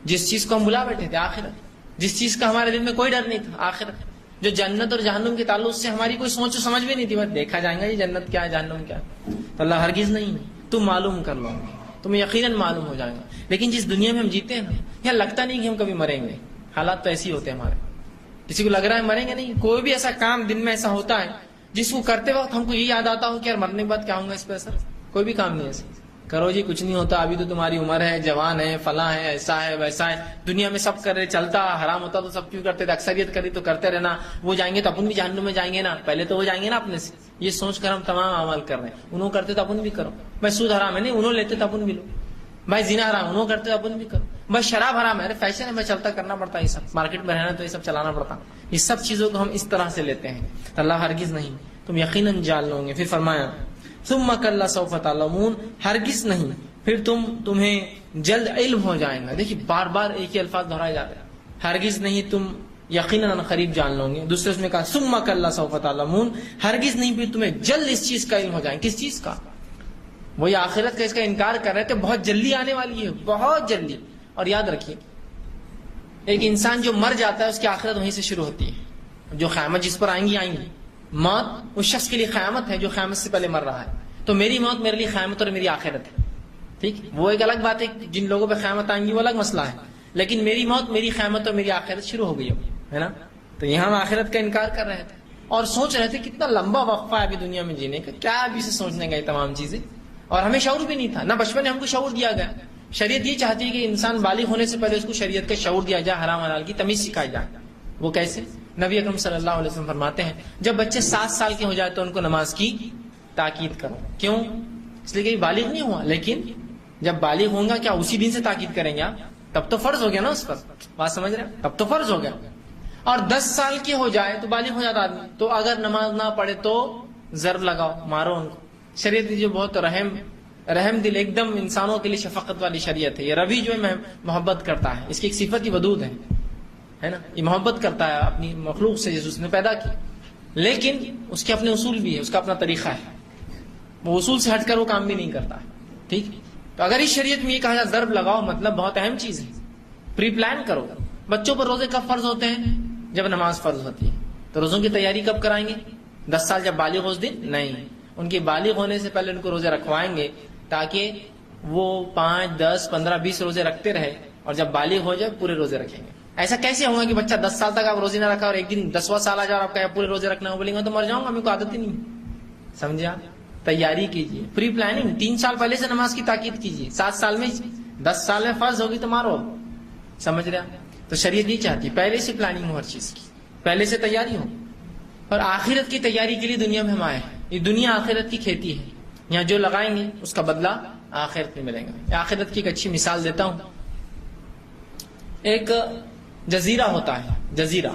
جس چیز کو ہم بلا بیٹھے تھے، آخرت، جس چیز کا ہمارے دل میں کوئی ڈر نہیں تھا، آخرت، جو جنت اور جہنم کے تعلق سے ہماری کوئی سوچ و سمجھ بھی نہیں تھی، بس دیکھا جائے گا یہ جنت کیا ہے جہنم کیا ہے. تو اللہ ہرگز نہیں، تم معلوم کر لو گے، تمہیں یقیناً معلوم ہو جائے گا. لیکن جس دنیا میں ہم جیتے ہیں نا، یہاں لگتا نہیں کہ ہم کبھی مریں گے، حالات تو ایسے ہی ہوتے ہیں ہمارے. کسی کو لگ رہا ہے مریں گے نہیں، کوئی بھی ایسا کام دن میں ایسا ہوتا ہے جس کو کرتے وقت ہم کو یہ یاد آتا ہو کہ یار مرنے کے بعد کیا ہوں گا، اس پہ اثر کوئی بھی کام نہیں ایسا. کرو جی کچھ نہیں ہوتا، ابھی تو تمہاری عمر ہے، جوان ہے، فلاں ہے، ایسا ہے ویسا ہے، دنیا میں سب کر رہے، چلتا حرام ہوتا تو سب کیوں کرتے تھے، اکثریت کری تو کرتے رہنا، وہ جائیں گے تو اپن بھی جہنم میں جائیں گے نا، پہلے تو وہ جائیں گے نا اپنے سے، یہ سوچ کر ہم تمام اعمال کر رہے ہیں. انہوں کرتے تو اپن بھی کرو، بھائی سود حرام ہے نہیں، انہوں لیتے تو اپن بھی لو، بھائی زنا حرام انہوں کرتے تو اپن بھی کرو، بھائی شراب حرام ہے، فیشن ہے، میں چلتا کرنا پڑتا ہے، یہ سب مارکیٹ میں رہنا تو یہ سب چلانا پڑتا، یہ سب چیزوں کو ہم اس طرح سے لیتے ہیں. اللہ ہرگز نہیں، تم یقیناً جان لو گے. پھر فرمایا ثم کلا سوف تعلمون، ہرگز نہیں پھر تمہیں جلد علم ہو جائے گا. دیکھیے بار بار ایک ہی الفاظ دہرائے جاتے ہیں، ہرگز نہیں تم یقیناً قریب جان لو گے. دوسرے اس میں کہا ثم کلا سوف تعلمون، ہرگز نہیں پھر تمہیں جلد اس چیز کا علم ہو جائے گا. کس چیز کا؟ وہی آخرت کا، اس کا انکار کر رہے تھے، بہت جلدی آنے والی ہے، بہت جلدی. اور یاد رکھیے ایک انسان جو مر جاتا ہے اس کی آخرت وہیں سے شروع ہوتی ہے. جو قیامت جس پر آئیں گی موت اس شخص کے لیے قیامت ہے جو قیامت سے پہلے مر رہا ہے. تو میری موت میرے لیے قیامت اور میری آخرت ہے. ٹھیک، وہ ایک الگ بات ہے، جن لوگوں پہ قیامت آئیں گی وہ الگ مسئلہ ہے، لیکن میری موت میری قیامت اور میری آخرت شروع ہو گئی ہے نا. تو یہاں ہم آخرت کا انکار کر رہے تھے اور سوچ رہے تھے کتنا لمبا وقفہ ہے ابھی دنیا میں جینے کا، کیا ابھی سے سوچنے گئے تمام چیزیں، اور ہمیں شعور بھی نہیں تھا، نہ بچپن میں ہم کو شعور دیا گیا. شریعت یہ چاہتی ہے کہ انسان بالغ ہونے سے پہلے اس کو شریعت کا شعور دیا جائے، حرام حلال کی تمیز سکھائی جائے. وہ کیسے؟ نبی اکرم صلی اللہ علیہ وسلم فرماتے ہیں جب بچے 7 سال کے ہو جائے تو ان کو نماز کی تاکید کرو. کیوں؟ اس لیے کہ بالغ نہیں ہوا، لیکن جب بالغ ہوں گا کیا اسی دن سے تاکید کریں گے؟ تب تو فرض ہو گیا نا اس پر، بات سمجھ رہے ہیں؟ تب تو فرض ہو گیا. اور 10 سال کے ہو جائے تو بالغ ہو جاتا آدمی، تو اگر نماز نہ پڑھے تو ضرب لگاؤ، مارو ان کو. شریعت جو بہت رحم دل، ایک دم انسانوں کے لیے شفقت والی شریعت ہے. یہ ربی جو ہے محبت کرتا ہے، اس کی ایک صفت ہی ودود ہے نا، یہ محبت کرتا ہے اپنی مخلوق سے جس اس نے پیدا کی، لیکن اس کے اپنے اصول بھی ہے، اس کا اپنا طریقہ ہے، وہ اصول سے ہٹ کر وہ کام بھی نہیں کرتا. ٹھیک، تو اگر اس شریعت میں یہ کہا جائے ضرب لگاؤ، مطلب بہت اہم چیز ہے، پری پلان کرو. بچوں پر روزے کب فرض ہوتے ہیں؟ جب نماز فرض ہوتی ہے. تو روزوں کی تیاری کب کرائیں گے؟ 10 سال جب بالغ ہو اس دن نہیں، ان کے بالغ ہونے سے پہلے ان کو روزے رکھوائیں گے تاکہ وہ 5 10 15 20 روزے رکھتے رہے، اور جب بالغ ہو جائے پورے روزے رکھیں گے. ایسا کیسے ہوگا کہ بچہ 10 سال تک آپ روزے نہ رکھا اور ایک دن 10واں سال آ جائے اور آپ کا پورے روزے رکھنا ہو؟ بولیں گے تو مر جاؤں گا، میرے کو عادت ہی نہیں. سمجھے آپ؟ تیاری کیجیے، پری پلاننگ. 3 سال پہلے سے نماز کی تاکید کیجیے، 7 سال میں 10 سال میں فرض ہوگی تو مارو. سمجھ رہے آپ؟ تو شریعت نہیں چاہتی، پہلے سے پلاننگ ہو ہر چیز کی، پہلے سے تیاری ہو. اور آخرت کی تیاری کے لیے دنیا میں ہم آئے ہیں. یہ دنیا آخرت کی کھیتی ہے، یہاں جو لگائیں گے اس کا بدلہ آخرت میں ملے گا. آخرت کی ایک اچھی مثال دیتا ہوں. ایک جزیرہ ہوتا ہے، جزیرہ،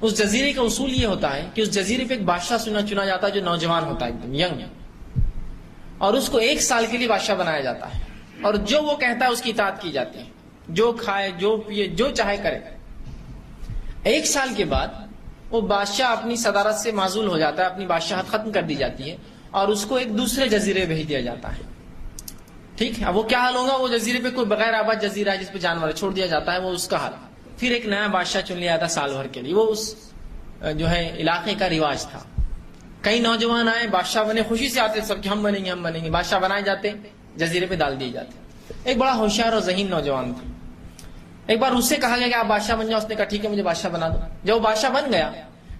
اس جزیرے کا اصول یہ ہوتا ہے کہ اس جزیرے پہ ایک بادشاہ چنا جاتا ہے جو نوجوان ہوتا ہے، ایک دم ینگ، اور اس کو 1 سال کے لیے بادشاہ بنایا جاتا ہے، اور جو وہ کہتا ہے اس کی اطاعت کی جاتی ہے، جو کھائے جو پیے جو چاہے کرے. 1 سال کے بعد وہ بادشاہ اپنی صدارت سے معزول ہو جاتا ہے، اپنی بادشاہت ختم کر دی جاتی ہے، اور اس کو ایک دوسرے جزیرے بھیج دیا جاتا ہے. ٹھیک ہے, اب وہ کیا حال ہوگا؟ وہ جزیرے پہ کوئی بغیر آباد جزیرہ ہے جس پہ جانور چھوڑ دیا جاتا ہے, وہ اس کا حال. پھر ایک نیا بادشاہ چن لیا جاتا سال بھر کے لیے, وہ اس جو ہے علاقے کا رواج تھا. کئی نوجوان آئے, بادشاہ بنے, خوشی سے آتے سب کہ ہم بنیں گے ہم بنیں گے, بادشاہ بنائے جاتے, جزیرے پہ ڈال دیے جاتے. ایک بڑا ہوشیار اور ذہین نوجوان تھا. ایک بار اس سے کہا گیا کہ آپ بادشاہ بن جاؤ, اس نے کہا ٹھیک ہے مجھے بادشاہ بنا دو. جب وہ بادشاہ بن گیا,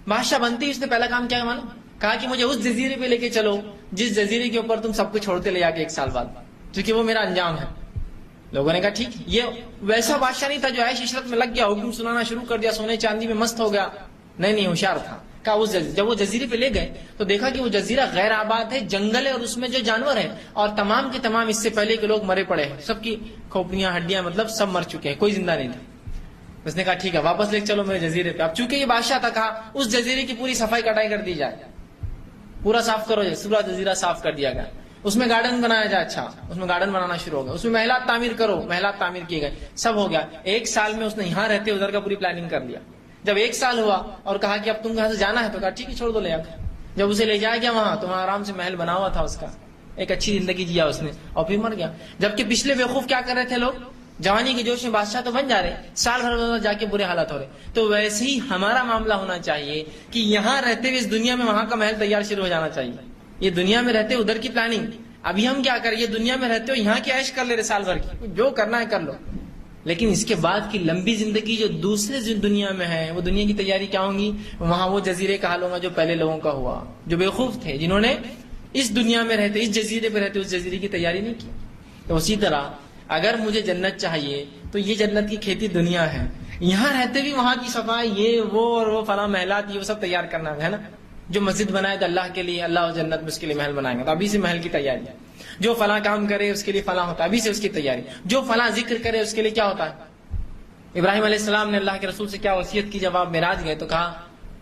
بادشاہ بنتے ہی اس نے پہلا کام کیا مانا, کہا کہ مجھے اس جزیرے پہ لے کے چلو جس جزیرے کے اوپر تم سب کو چھوڑتے لے جا کے 1 سال بعد, کیونکہ وہ میرا انجام ہے. لوگوں نے کہا ٹھیک. یہ ویسا بادشاہ نہیں تھا جو عیش عشرت میں لگ گیا, حکم سنانا شروع کر دیا, سونے چاندی میں مست ہو گیا. نہیں, ہوشیار تھا. کہا جب وہ جزیرے پہ لے گئے تو دیکھا کہ وہ جزیرہ غیر آباد ہے, جنگل ہے, اور اس میں جو جانور ہیں اور تمام کے تمام اس سے پہلے کے لوگ مرے پڑے ہیں, سب کی کھوپڑیاں ہڈیاں مطلب سب مر چکے ہیں, کوئی زندہ نہیں تھا. اس نے کہا ٹھیک ہے واپس لے چلو میرے جزیرے پہ. اب چونکہ یہ بادشاہ تھا, کہا اس جزیرے کی پوری صفائی کٹائی کر دی جائے, پورا صاف کرو, پورا جزیرہ صاف کر دیا گیا. اس میں گارڈن بنایا جائے. اچھا, اس میں گارڈن بنانا شروع ہو گیا. اس میں محلات تعمیر کرو, محلات تعمیر کیے گئے, سب ہو گیا. 1 سال میں اس نے یہاں رہتے ادھر کا پوری پلاننگ کر لیا. جب 1 سال ہوا اور کہا کہ اب تم یہاں سے جانا ہے تو کہا ٹھیک ہے چھوڑ دو لے جا کر. جب اسے لے جایا گیا وہاں تو وہاں آرام سے محل بنا ہوا تھا اس کا, ایک اچھی زندگی جیا اس نے, اور پھر مر گیا. جبکہ پچھلے بیوقوف کیا کر رہے تھے لوگ, جوانی کے جوش میں بادشاہ تو بن جا رہے, سال بھر جا کے برے حالات ہو رہے. تو ویسے ہی ہمارا معاملہ ہونا چاہیے کہ یہاں رہتے ہوئے اس دنیا میں وہاں کا محل تیار شروع ہو جانا چاہیے. یہ دنیا میں رہتے ادھر کی پلاننگ, ابھی ہم کیا کریں, یہ دنیا میں رہتے ہو یہاں کی عیش کر لے رہے سال بھر کی, جو کرنا ہے کر لو. لیکن اس کے بعد کی لمبی زندگی جو دوسرے دنیا میں ہے, وہ دنیا کی تیاری کیا ہوں گی, وہاں وہ جزیرے کا حال ہوگا جو پہلے لوگوں کا ہوا, جو بیوقوف تھے, جنہوں نے اس دنیا میں رہتے اس جزیرے پہ رہتے اس جزیرے کی تیاری نہیں کی. تو اسی طرح اگر مجھے جنت چاہیے تو یہ جنت کی کھیتی دنیا ہے, یہاں رہتے بھی وہاں کی صفائی, یہ وہ اور وہ فلاں محلات, یہ وہ سب تیار کرنا ہے نا. جو مسجد بنائے تو اللہ کے لیے, اللہ جنت میں اس کے لیے محل بنائیں گے, تو ابھی سے محل کی تیاری. جو فلاں کام کرے اس کے لیے فلاں ہوتا ہے, ابھی سے اس کی تیاری. جو فلاں ذکر کرے اس کے لیے کیا ہوتا ہے. ابراہیم علیہ السلام نے اللہ کے رسول سے کیا وصیت کی, جب آپ معراج گئے تو کہا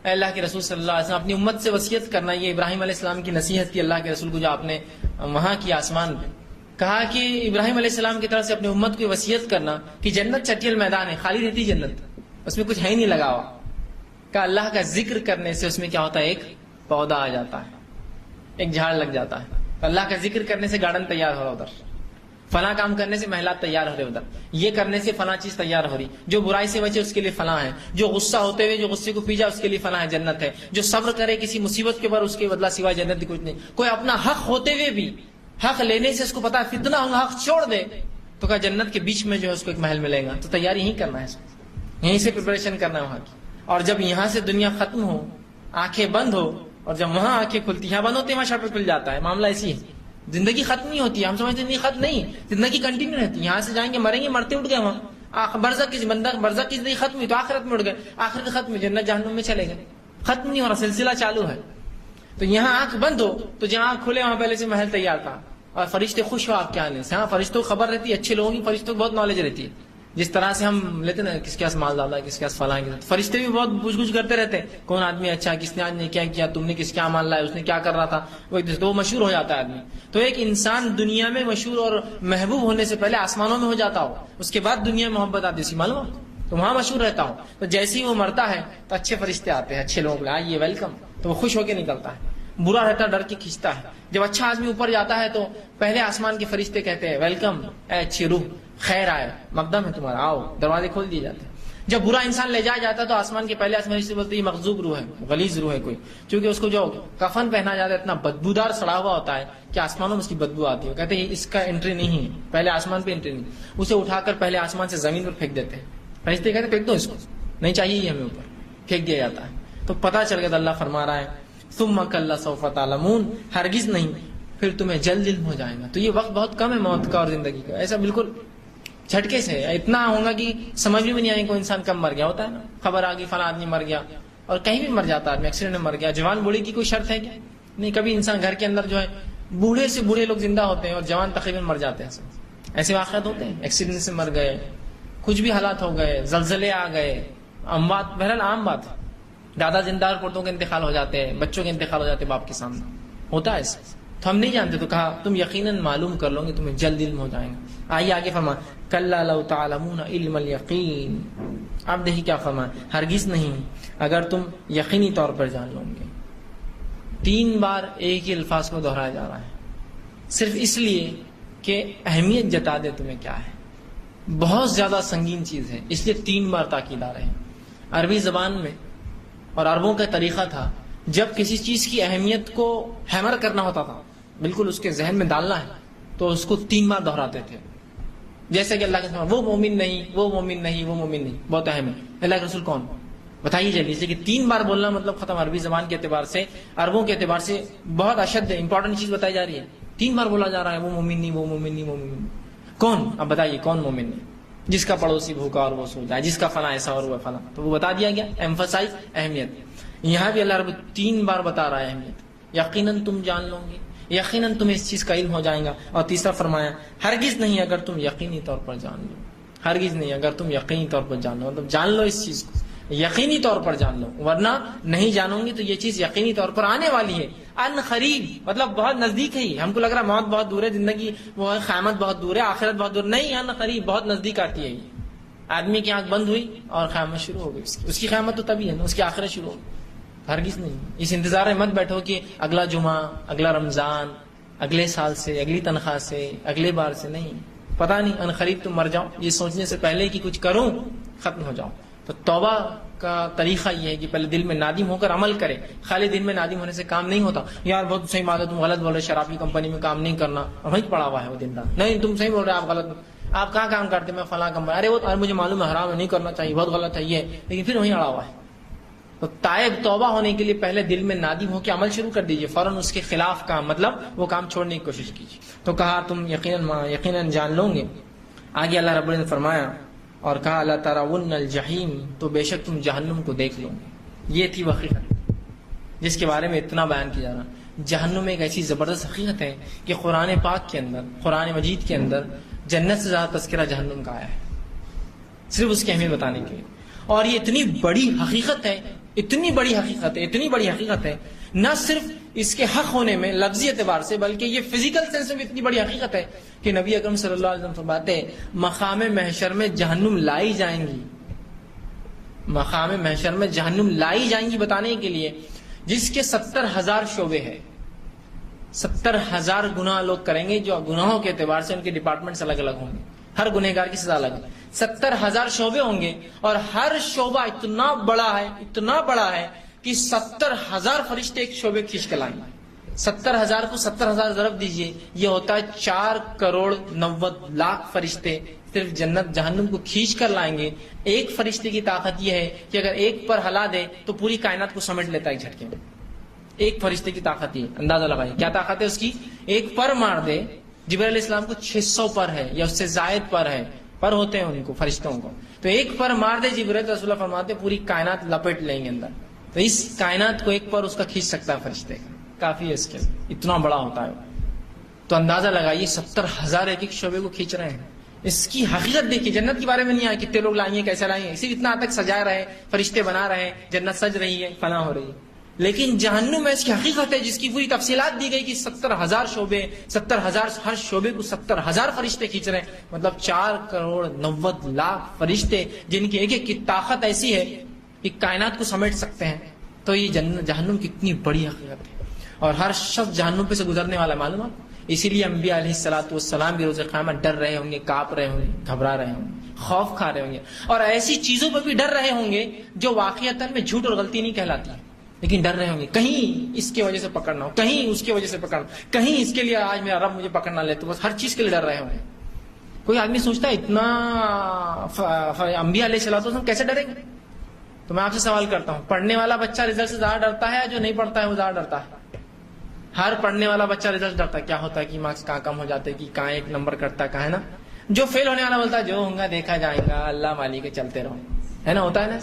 اے اللہ کے رسول صلی اللہ علیہ وسلم اپنی امت سے وصیت کرنا. یہ ابراہیم علیہ السلام کی نصیحت تھی اللہ کے رسول کو, جو آپ نے وہاں کی آسمان پہ کہا کہ ابراہیم علیہ السلام کی طرف سے اپنی امت کو وصیت کرنا کہ جنت چٹیل میدان ہے, خالی رہتی جنت, اس میں کچھ ہے ہی نہیں لگا ہوا. کہا اللہ کا ذکر کرنے سے اس میں کیا ہوتا ہے, ایک پودا آ جاتا ہے, ایک جھاڑ لگ جاتا ہے. اللہ کا ذکر کرنے سے گارڈن تیار ہو رہا ادھر, فلاں کام کرنے سے محلات تیار ہو رہے ادھر, یہ کرنے سے فلاں چیز تیار ہو رہی, جو برائی سے بچے اس کے لیے فلاں ہے, جو غصہ ہوتے ہوئے جو غصے کو پی جائے اس کے لیے فلاں ہے, جنت ہے, جو صبر کرے کسی مصیبت کے اوپر اس کے بدلہ سوائے جنت کی کچھ نہیں. کوئی اپنا حق ہوتے ہوئے بھی حق لینے سے اس کو پتا ہے فتنہ ہوگا, حق چھوڑ دے تو کہا جنت کے بیچ میں جو ہے اس کو ایک محل ملے گا. تو تیاری ہی کرنا ہے, یہیں سے پریپریشن کرنا ہے وہاں کی. اور جب یہاں سے دنیا ختم ہو, آنکھیں بند ہو, اور جب وہاں آنکھیں کھلتی, یہاں بند ہوتی ہے وہاں شرط کھل جاتا ہے. معاملہ ایسی ہے, زندگی ختم نہیں ہوتی ہے, ہم سمجھتے ہیں ختم نہیں, زندگی کنٹینیو رہتی ہے. یہاں سے جائیں گے مریں گے, مرتے اٹھ گئے وہاں, برزخ کی زندگی ختم ہوئی تو آخرت میں اٹھ گئے, آخرت ختم ہوئی جنت جہنم میں چلے گئے, ختم نہیں ہو رہا, سلسلہ چالو ہے. تو یہاں آنکھ بند ہو تو جہاں آنکھ کھلے وہاں پہلے سے محل تیار تھا, اور فرشتے خوش ہو آپ کے آنے سے. ہاں فرشتوں کو خبر رہتی ہے, اچھے لوگوں کی فرشتوں کو بہت نالج رہتی ہے. جس طرح سے ہم لیتے نا کس کے پاس مال ڈالا, کس کے پاس فلاں, فرشتے بھی بہت پوچھ گچھ کرتے رہتے ہیں, کون آدمی اچھا, کس نے آج نے کیا کیا, تم نے کس کیا مال لایا, اس نے کیا کر رہا تھا, وہ مشہور ہو جاتا ہے آدمی. تو ایک انسان دنیا میں مشہور اور محبوب ہونے سے پہلے آسمانوں میں ہو جاتا ہو, اس کے بعد دنیا میں محبت آتی ہے, معلوم تو وہاں مشہور رہتا ہوں. تو جیسے ہی وہ مرتا ہے تو اچھے فرشتے آتے ہیں, اچھے لوگ آئیے ویلکم, تو وہ خوش ہو کے نکلتا ہے. برا رہتا ڈر کے کھینچتا ہے. جب اچھا آدمی اوپر جاتا ہے تو پہلے آسمان کے فرشتے کہتے ہیں ویلکم, اے اچھی روح, خیر آئے, مقدم ہے تمہارا, آؤ, دروازے کھول دیے جاتے ہیں. جب برا انسان لے جایا جاتا ہے تو آسمان کے پہلے آسمان سے بولتے یہ مغضوب روح ہے, غلیظ روح ہے کوئی, کیونکہ اس کو جو کفن پہنا جاتا ہے اتنا بدبودار سڑا ہوا ہوتا ہے کہ آسمانوں میں اس کی بدبو آتی ہے. کہتے ہیں اس کا انٹری نہیں ہے, پہلے آسمان پہ انٹری نہیں. اسے اٹھا کر پہلے آسمان سے زمین پر پھینک دیتے ہیں. فرشتے کہتے ہیں پھینک دو اس کو, نہیں چاہیے یہ ہمیں, اوپر پھینک دیا جاتا ہے. تو پتا چل گیا, اللہ فرما رہا ہے ثم کلا سوف تعلمون, ہرگز نہیں پھر تمہیں جلد علم ہو جائے گا. تو یہ وقت بہت کم ہے موت کا اور زندگی کا, ایسا بالکل جھٹکے سے اتنا ہوگا کہ سمجھ میں نہیں آئے کوئی انسان کب مر گیا. ہوتا ہے نا, خبر آ گئی فلاں آدمی مر گیا, اور کہیں بھی مر جاتا آدمی, ایکسیڈنٹ میں مر گیا. جوان بوڑھے کی کوئی شرط ہے کیا؟ نہیں. کبھی انسان گھر کے اندر جو ہے بوڑھے سے بوڑھے لوگ زندہ ہوتے ہیں اور جوان تقریباً مر جاتے ہیں. ایسے واقعات ہوتے ہیں, ایکسیڈنٹ سے مر گئے, کچھ بھی حالات ہو گئے, زلزلے آ گئے, اموات بہرحال عام بات ہے. دادا زندہ اور پردوں کے انتقال ہو جاتے ہیں, بچوں کے انتقال ہو جاتے ہیں باپ کے سامنے, ہوتا ہے ایسا. تو ہم نہیں جانتے, تو کہا تم یقیناً معلوم کر لو گے, تمہیں جلد علم ہو جائے گا. آئیے آگے فرما کلا لو تعلمون علم الیقین. اب دیکھیے کیا فرما, ہرگز نہیں اگر تم یقینی طور پر جان لو گے. 3 بار ایک ہی الفاظ کو دہرایا جا رہا ہے، صرف اس لیے کہ اہمیت جتا دے تمہیں کیا ہے، بہت زیادہ سنگین چیز ہے، اس لیے 3 بار تاکید آ رہے ہیں۔ عربی زبان میں اور عربوں کا طریقہ تھا، جب کسی چیز کی اہمیت کو ہیمر کرنا ہوتا تھا، بالکل اس کے ذہن میں ڈالنا ہے، تو اس کو 3 بار دہراتے تھے۔ جیسے کہ اللہ کے سامنے وہ مومن نہیں، وہ مومن نہیں، وہ مومن نہیں، بہت اہم ہے۔ اللہ کے رسول کون؟ بتائیے جلدی سے، کہ 3 بار بولنا مطلب ختم۔ عربی زبان کے اعتبار سے، عربوں کے اعتبار سے بہت اشد امپورٹنٹ چیز بتائی جا رہی ہے، 3 بار بولا جا رہا ہے وہ مومن نہیں، وہ مومن نہیں، وہ مومن نہیں۔ کون؟ اب بتائیے کون مومن نہیں؟ جس کا پڑوسی بھوکا اور وہ سو جائے، جس کا فلاں ایسا اور وہ فلاں، تو وہ بتا دیا گیا، ایمفسائز، اہمیت۔ یہاں بھی اللہ رب 3 بار بتا رہا ہے اہمیت، یقیناً تم جان لو گے، یقیناً تمہیں اس چیز کا علم ہو جائے گا۔ اور تیسرا فرمایا، ہرگز نہیں اگر تم یقینی طور پر جان لو، ہرگز نہیں اگر تم یقینی طور پر جان لو، مطلب جان لو اس چیز کو، یقینی طور پر جان لو، ورنہ نہیں جانو گے تو یہ چیز یقینی طور پر آنے والی ہے۔ ان قریب مطلب بہت نزدیک ہے ہی، ہم کو لگ رہا ہے موت بہت دور ہے، زندگی وہ ہے، قیامت بہت دور ہے، آخرت بہت دور، نہیں، ان قریب بہت نزدیک آتی ہے یہ۔ آدمی کی آنکھ بند ہوئی اور قیامت شروع ہو گئی، اس کی قیامت تو تبھی ہے نا، اس کی آخرت شروع ہو گئی۔ ہرگز نہیں، اس انتظار میں مت بیٹھو کہ اگلا جمعہ، اگلا رمضان، اگلے سال سے، اگلی تنخواہ سے، اگلے بار سے، نہیں، پتہ نہیں ان قریب تم مر جاؤ، یہ سوچنے سے پہلے کہ کچھ کروں ختم ہو جاؤ۔ تو توبہ کا طریقہ یہ ہے کہ پہلے دل میں نادم ہو کر عمل کرے، خالی دل میں نادم ہونے سے کام نہیں ہوتا۔ یار بہت صحیح بات ہے، تم غلط بول رہے، شراب کی کمپنی میں کام نہیں کرنا، وہیں پڑا ہوا ہے وہ دن رات، نہیں تم صحیح بول رہے، آپ غلط، آپ کہاں کام کرتے، میں فلاں کمپنی، ارے وہ مجھے معلوم ہے حرام ہے، نہیں کرنا چاہیے، بہت غلط ہے یہ، لیکن پھر وہیں اڑا ہوا ہے۔ تو تائب توبہ ہونے کے لیے پہلے دل میں نادم ہو کے عمل شروع کر دیجئے، فوراً اس کے خلاف کام، مطلب وہ کام چھوڑنے کی کوشش کیجیے۔ تو کہا تم یقیناً جان لو گے۔ آگے اللہ رب العزت نے فرمایا اور کہا اللہ ترون الجحیم، تو بے شک تم جہنم کو دیکھ لو گے۔ یہ تھی وہ حقیقت جس کے بارے میں اتنا بیان کیا جا رہا۔ جہنم ایک ایسی زبردست حقیقت ہے کہ قرآن پاک کے اندر، قرآن مجید کے اندر جنت سے زیادہ تذکرہ جہنم کا آیا ہے، صرف اس کی اہمیت بتانے کے لیے۔ اور یہ اتنی بڑی حقیقت ہے، اتنی بڑی حقیقت ہے، اتنی بڑی حقیقت ہے، نہ صرف اس کے حق ہونے میں لفظی اعتبار سے، بلکہ یہ فزیکل سینس میں بھی اتنی بڑی حقیقت ہے کہ نبی اکرم صلی اللہ علیہ وسلم فرماتے ہیں مقام محشر میں جہنم لائی جائیں گی، مقام محشر میں جہنم لائی جائیں گی بتانے کے لیے، جس کے 70,000 شعبے ہیں، 70,000 گناہ لوگ کریں گے، جو گناہوں کے اعتبار سے ان کے ڈپارٹمنٹس الگ الگ ہوں گے، ہر گنہگار کی سزا الگ ہے، 70,000 شعبے ہوں گے، اور ہر شعبہ اتنا بڑا ہے، اتنا بڑا ہے کہ 70,000 فرشتے ایک شعبے کھینچ کے لائیں گے۔ 70,000 کو 70,000 ضرب دیجئے، یہ ہوتا ہے 4,90,00,000 فرشتے صرف جنت جہنم کو کھینچ کر لائیں گے۔ ایک فرشتے کی طاقت یہ ہے کہ اگر ایک پر ہلا دے تو پوری کائنات کو سمیٹ لیتا ہے ایک جھٹکے میں۔ ایک فرشتے کی طاقت یہ، اندازہ لگائیے کیا طاقت ہے اس کی، ایک پر مار دے۔ جبرائیل علیہ السلام کو 600 پر ہے یا اس سے زائد پر ہے، پر ہوتے ہیں ان کو، فرشتوں کو، تو ایک پر مار دے جبرائیل، رسول اللہ فرماتے پوری کائنات لپٹ لیں گے اندر۔ تو اس کائنات کو ایک پر اس کا کھینچ سکتا ہے فرشتے کا، کافی ہے اس کے، اتنا بڑا ہوتا ہے۔ تو اندازہ لگائیے 70,000 ایک ایک شعبے کو کھینچ رہے ہیں۔ اس کی حقیقت دیکھیے، جنت کے بارے میں نہیں آیا کتنے لوگ لائیں گے، کیسے لائیں گے، صرف اتنا تک سجا رہے، فرشتے بنا رہے ہیں، جنت سج رہی ہے، فلاں ہو رہی ہے۔ لیکن جہنم میں اس کی حقیقت ہے جس کی پوری تفصیلات دی گئی کہ 70,000 شعبے، 70,000 ہر شعبے کو 70,000 فرشتے کھینچ رہے ہیں، مطلب 4,90,00,000 فرشتے جن کی ایک ایک کی طاقت ایسی ہے کہ کائنات کو سمیٹ سکتے ہیں۔ تو یہ جہنم کتنی بڑی حقیقت ہے، اور ہر شخص جہنم پہ سے گزرنے والا، معلوم ہے۔ اسی لیے انبیاء علیہ السلام بھی روز قیامت ڈر رہے ہوں گے، کانپ رہے ہوں گے، گھبرا رہے ہوں گے، خوف کھا رہے ہوں گے، اور ایسی چیزوں پر بھی ڈر رہے ہوں گے جو واقعتاً میں جھوٹ اور غلطی نہیں کہلاتی، لیکن ڈر رہے ہوں گے کہیں اس کی وجہ سے پکڑنا ہو، کہیں اس کی وجہ سے پکڑنا، کہیں اس کے لیے آج میرا رب مجھے پکڑنا لے، تو بس ہر چیز کے لیے ڈر رہے ہوں گے۔ کوئی آدمی سوچتا ہے اتنا انبیاء علیہ السلام کیسے ڈریں گے؟ تو میں آپ سے سوال کرتا ہوں، پڑھنے والا بچہ رزلٹ سے زیادہ ڈرتا ہے یا جو نہیں پڑھتا ہے وہ زیادہ ڈرتا ہے؟ ہر پڑھنے والا بچہ رزلٹ ڈرتا ہے، کیا ہوتا ہے کہ مارکس کہاں کم ہو جاتے ہیں، کہ کہاں ایک نمبر کٹتا ہے، کہاں ہے نا۔ جو فیل ہونے والا بولتا ہے جو ہوں گا دیکھا جائے گا، اللہ مالی کے چلتے رہو، ہے نا، ہوتا ہے نا۔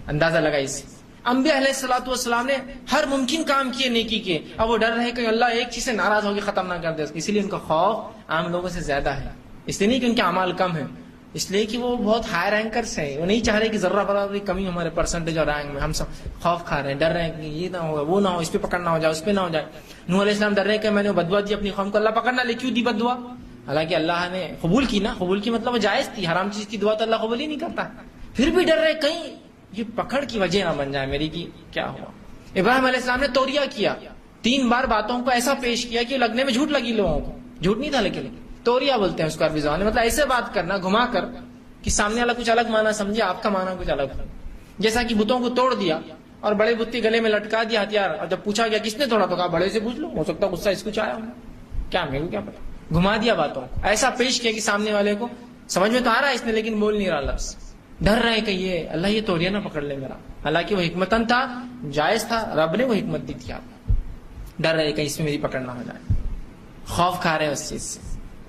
اندازہ لگا اس انبیاء علیہ السلام نے ہر ممکن کام کیے نیکی کے، اب وہ ڈر رہے کہ اللہ ایک چیز سے ناراض ہو کے ختم نہ کر دے، اسی لیے ان کا خوف عام لوگوں سے زیادہ ہے۔ اس لیے نہیں کہ ان کے اعمال کم ہیں، اس لیے کہ وہ بہت ہائی رینکرس ہیں، وہ نہیں چاہ رہے کہ ذرہ برابر کمی ہمارے پرسنٹیج اور رینک میں، ہم سب خوف کھا رہے ہیں، ڈر رہے ہیں کہ یہ نہ ہوگا، وہ نہ ہو، اس پہ پکڑنا ہو جائے، اس پہ نہ ہو جائے۔ نوح علیہ السلام ڈر رہے کہ میں نے بدعا دی اپنی قوم کو، اللہ پکڑنا لے، کیوں دی بدعا؟ حالانکہ اللہ نے قبول کی نا، قبول کی مطلب وہ جائز تھی، حرام چیز کی دعا تو اللہ قبول ہی نہیں کرتا، پھر بھی ڈر رہے کہیں یہ پکڑ کی وجہ نہ بن جائے میری، کی کیا ہوا۔ ابراہیم علیہ السلام نے توریہ کیا، 3 بار باتوں کو ایسا پیش کیا کہ لگنے میں جھوٹ لگی لوگوں کو. جھوٹ نہیں تھا لیکن توریا بولتے ہیں اس کو عربی زبان میں, مطلب ایسے بات کرنا گھما کر کہ سامنے والا کچھ الگ معنی سمجھے, آپ کا معنی کچھ الگ. جیسا کہ بتوں کو توڑ دیا اور بڑے بتی گلے میں لٹکا دیا ہتھیار, اور جب پوچھا گیا کس نے توڑا تو کہا بڑے سے پوچھ لو, ہو سکتا غصہ اس کو آیا ہوں, کیا میرے کو کیا پتا. گھما دیا باتوں کو, ایسا پیش کیا کہ سامنے والے کو سمجھ میں تو آ رہا ہے اس نے لیکن بول نہیں رہا لفظ. ڈر رہے کہ یہ اللہ یہ توڑیا نہ پکڑ لے میرا, حالانکہ وہ حکمتن تھا, جائز تھا, رب نے وہ حکمت دی تھی. آپ ڈر رہے کہ اس میں میری پکڑ نہ ہو جائے, خوف کھا رہے اس چیز سے.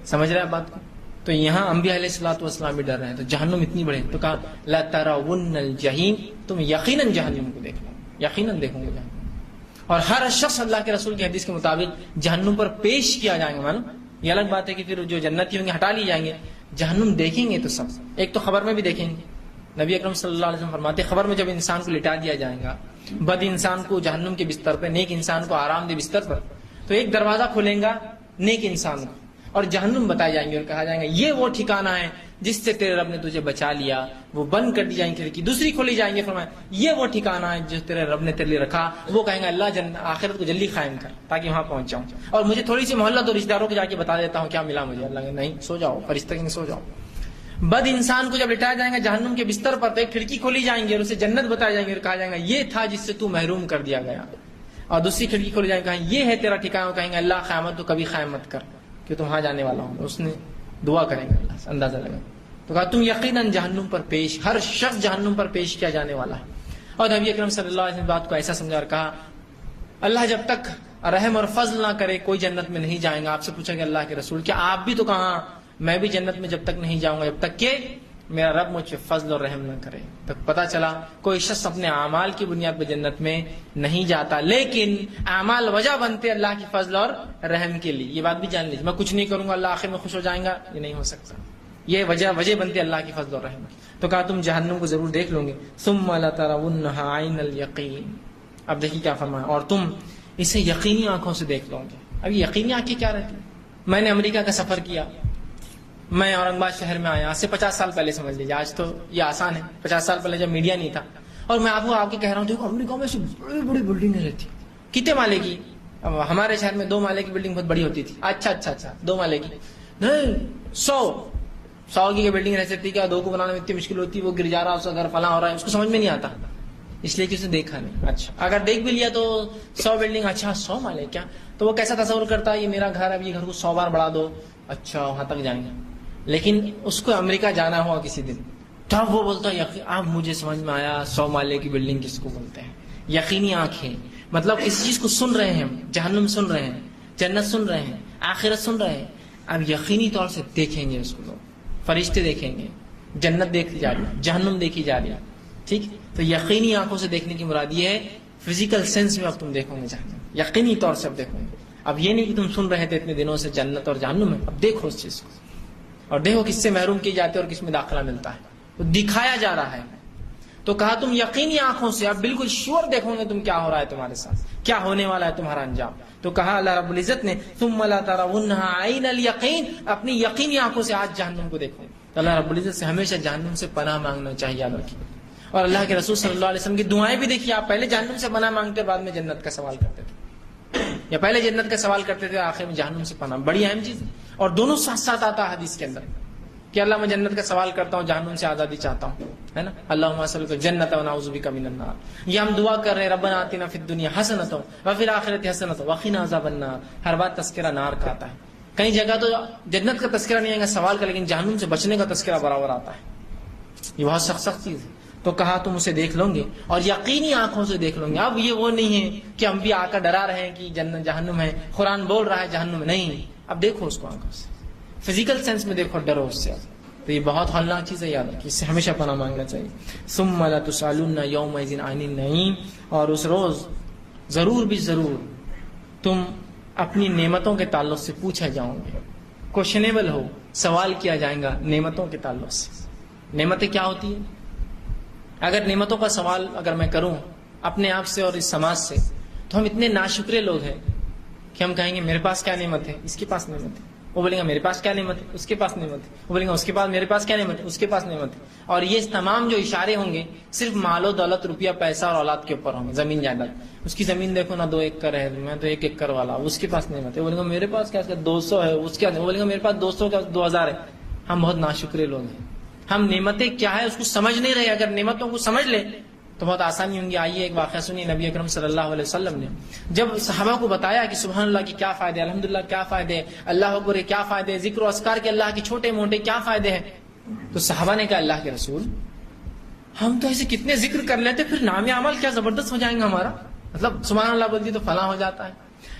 سمجھ رہے ہیں بات کو. تو یہاں انبیاء علیہ الصلوۃ والسلام بھی ڈر رہے ہیں. تو جہنم اتنی بڑی, تو کہا لا ترون الجحیم, تم یقیناً جہنم کو دیکھ لو, یقیناً دیکھوں گے جہنم. اور ہر شخص اللہ کے رسول کی حدیث کے مطابق جہنم پر پیش کیا جائیں گے. معلوم یہ الگ بات ہے کہ پھر جو جنتی ہوں گے ہٹا لی جائیں گے, جہنم دیکھیں گے تو سب. ایک تو خبر میں بھی دیکھیں گے. نبی اکرم صلی اللہ علیہ وسلم فرماتے خبر میں جب انسان کو لٹا دیا جائے گا, بد انسان کو جہنم کے بستر پہ, نیک انسان کو آرام دہ بستر پر, تو ایک دروازہ کھلیں گا نیک انسان کو اور جہنم بتائے جائیں گے اور کہا جائیں گے یہ وہ ٹھکانہ ہے جس سے تیرے رب نے تجھے بچا لیا. وہ بند کر دی جائیں گی کھڑکی, دوسری کھولی جائیں گے, فرمایا یہ وہ ٹھکانہ ہے جو تیرے رب نے تیرے لیے رکھا. وہ کہیں گا اللہ آخرت کو جلدی قائم کر تاکہ وہاں پہنچ جاؤں, اور مجھے تھوڑی سی مہلت اور رشتہ داروں کو جا کے بتا دیتا ہوں کیا ملا مجھے. اللہ کہ نہیں, سو جاؤ, فرشتے کہیں سو جاؤ. بد انسان کو جب لٹایا جائے گا جہنم کے بستر پر تو ایک کھڑکی کھولی جائیں گے اور اسے جنت بتایا جائیں گے اور کہا جائے گا یہ تھا جس سے تو محروم کر دیا گیا. اور دوسری کھڑکی کھولی جائے گا یہ ہے تیرا ٹھکانہ, کہیں گے اللہ قیامت تو کبھی قائم مت کر کہ تم وہاں جانے والا ہوں. اس نے دعا کریں گے, اللہ سے اندازہ لگا. تو کہا تم یقیناً جہنم پر پیش, ہر شخص جہنم پر پیش کیا جانے والا ہے. اور نبی اکرم صلی اللہ علیہ وسلم بات کو ایسا سمجھا اور کہا اللہ جب تک رحم اور فضل نہ کرے کوئی جنت میں نہیں جائیں گا. آپ سے پوچھا کہ اللہ کے رسول کیا آپ بھی, تو کہاں میں بھی جنت میں جب تک نہیں جاؤں گا جب تک کہ میرا رب مجھ پہ فضل اور رحم نہ کرے. تو پتا چلا کوئی شخص اپنے اعمال کی بنیاد پہ جنت میں نہیں جاتا, لیکن اعمال وجہ بنتے اللہ کی فضل اور رحم کے لیے. یہ بات بھی جان لیجیے, میں کچھ نہیں کروں گا اللہ آخر میں خوش ہو جائیں گا, یہ نہیں ہو سکتا. یہ وجہ بنتی اللہ کی فضل اور رحم. تو کہا تم جہنم کو ضرور دیکھ لو گے. ثم لترونها عین الیقین. اب دیکھیے کیا فرمایا, اور تم اسے یقینی آنکھوں سے دیکھ لو گے. اب یقینی آنکھیں کیا رہتی ہیں. میں نے امریکہ کا سفر کیا, میں اورنگ آباد شہر میں آیا, آج سے 50 سال پہلے سمجھ لیجیے. آج تو یہ آسان ہے, 50 سال پہلے جب میڈیا نہیں تھا. اور میں آپ کے کہہ رہا ہوں دیکھو امریکہ میں ایسی بڑی بڑی بلڈنگیں رہتی. کتنے مالے کی؟ اب ہمارے شہر میں 2 مالے کی بلڈنگ بہت بڑی ہوتی تھی. اچھا 2 مالے کی نہیں, 100 کی بلڈنگ رہ سکتی. کیا 2 کو بنانے میں اتنی مشکل ہوتی, وہ گر جا رہا, اس کا گھر فلاں ہو رہا ہے, اس کو سمجھ میں نہیں آتا اس لیے کہ اس نے دیکھا نہیں. اچھا اگر دیکھ بھی لیا تو 100 بلڈنگ, اچھا 100 مالے کیا, تو وہ کیسا تصور کرتا ہے یہ میرا گھر ہے, یہ گھر کو 100 بار بڑھا دو, اچھا وہاں تک جائیں گے. لیکن اس کو امریکہ جانا ہوا کسی دن, تب وہ بولتا ہے اب مجھے سمجھ میں آیا 100 مالے کی بلڈنگ کس کو بولتے ہیں. یقینی آنکھیں, مطلب کسی چیز کو سن رہے ہیں, جہنم سن رہے ہیں, جنت سن رہے ہیں, آخرت سن رہے ہیں, اب یقینی طور سے دیکھیں گے اس کو. لوگ فرشتے دیکھیں گے, جنت دیکھی جا رہی ہے, جہنم دیکھی جا رہی ہے. ٹھیک, تو یقینی آنکھوں سے دیکھنے کی مراد یہ ہے فزیکل سینس میں اب تم دیکھو گے جہنم, یقینی طور سے اب دیکھو گے. اب یہ نہیں کہ تم سن رہے تھے اتنے دنوں سے جنت اور جہنم ہے, اب دیکھو اس چیز کو, اور دیکھو کس سے محروم کی جاتے اور کس میں داخلہ ملتا ہے, تو دکھایا جا رہا ہے. تو کہا تم یقینی آنکھوں سے اب بالکل شیور دیکھو گے تم کیا ہو رہا ہے تمہارے ساتھ, کیا ہونے والا ہے تمہارا انجام. تو کہا اللہ رب العزت نے ثم لترونها عین الیقین, اپنی یقینی آنکھوں سے آج جہنم کو دیکھو. تو اللہ رب العزت سے ہمیشہ جہنم سے پناہ مانگنا چاہیے, یاد رکھیے. اور اللہ کے رسول صلی اللہ علیہ وسلم کی دعائیں بھی دیکھیے, آپ پہلے جہنم سے پناہ مانگتے بعد میں جنت کا سوال کرتے تھے, یا پہلے جنت کا سوال کرتے تھے آخر میں جہنم سے پناہ. بڑی اہم چیز, اور دونوں ساتھ ساتھ آتا حدیث کے اندر کہ اللہ میں جنت کا سوال کرتا ہوں, جہنم سے آزادی چاہتا ہوں, ہے نا. اللہم اسألک الجنۃ ونعوذ بک من النار. یہ ہم دعا کر رہے ہیں ربنا آتنا فی الدنیا حسنۃ وفی الآخرۃ حسنۃ وقنا عذاب النار. ہر بات تذکرہ نار کا آتا ہے, کئی جگہ تو جنت کا تذکرہ نہیں آئے گا سوال کا, لیکن جہنم سے بچنے کا تذکرہ برابر آتا ہے. یہ بہت سخت چیز ہے. تو کہا تم اسے دیکھ لو گے اور یقینی آنکھوں سے دیکھ لو گے. اب یہ وہ نہیں ہے کہ ہم بھی آ کر ڈرا رہے ہیں کہ جنت جہنم ہے, قرآن بول رہا ہے جہنم نہیں. اب دیکھو اس کو آنکھوں سے, فزیکل سینس میں دیکھو, ڈرو اس سے. تو یہ بہت ہولناک چیز ہے, یاد رکھیے, اس سے ہمیشہ پناہ مانگنا چاہیے. ثم لتسألن یومئذ عن النعیم, اور اس روز ضرور بھی ضرور تم اپنی نعمتوں کے تعلق سے پوچھے جاؤ گے. کوشچنیبل ہو, سوال کیا جائے گا نعمتوں کے تعلق سے. نعمتیں کیا ہوتی ہیں؟ اگر نعمتوں کا سوال اگر میں کروں اپنے آپ سے اور اس سماج سے, تو ہم اتنے ناشکرے لوگ ہیں کہ ہم کہیں گے میرے پاس کیا نعمت ہے, اس کے پاس نعمت ہے, وہ بولے گا میرے پاس کیا نعمت ہے، اس کے پاس نعمت ہے، وہ بولے گا اس کے پاس، میرے پاس کیا نعمت ہے، اس کے پاس نعمت ہے. اور یہ تمام جو اشارے ہوں گے صرف مال و دولت، روپیہ، پیسہ اور اولاد کے اوپر ہوں گے. زمین جائیداد، اس کی زمین دیکھو نا 2 ایکڑ ہے، میں تو 1 ایکڑ والا، اس کے پاس نعمت ہے. بولے گا میرے پاس کیا 200 ہے، اس کے بولے گا میرے پاس 200 کا 2000 ہے. ہم بہت ناشکرے لوگ ہیں. ہم نعمتیں کیا ہے اس کو سمجھ نہیں رہے. اگر نعمتوں کو سمجھ لے تو بہت آسانی ہوں گی. آئیے ایک واقعہ سنیے. نبی اکرم صلی اللہ علیہ وسلم نے جب صحابہ کو بتایا کہ سبحان اللہ کی کیا فائدے، الحمدللہ کیا فائدے، اللہ اکبر کے کیا فائدے، ذکر و اذکار کے اللہ کے چھوٹے موٹے کیا فائدے ہیں، تو صحابہ نے کہا اللہ کے رسول ہم تو ایسے کتنے ذکر کر لیتے، پھر نام عمل کیا زبردست ہو جائیں گا ہمارا. مطلب سبحان اللہ بولتی تو فلاں ہو جاتا ہے.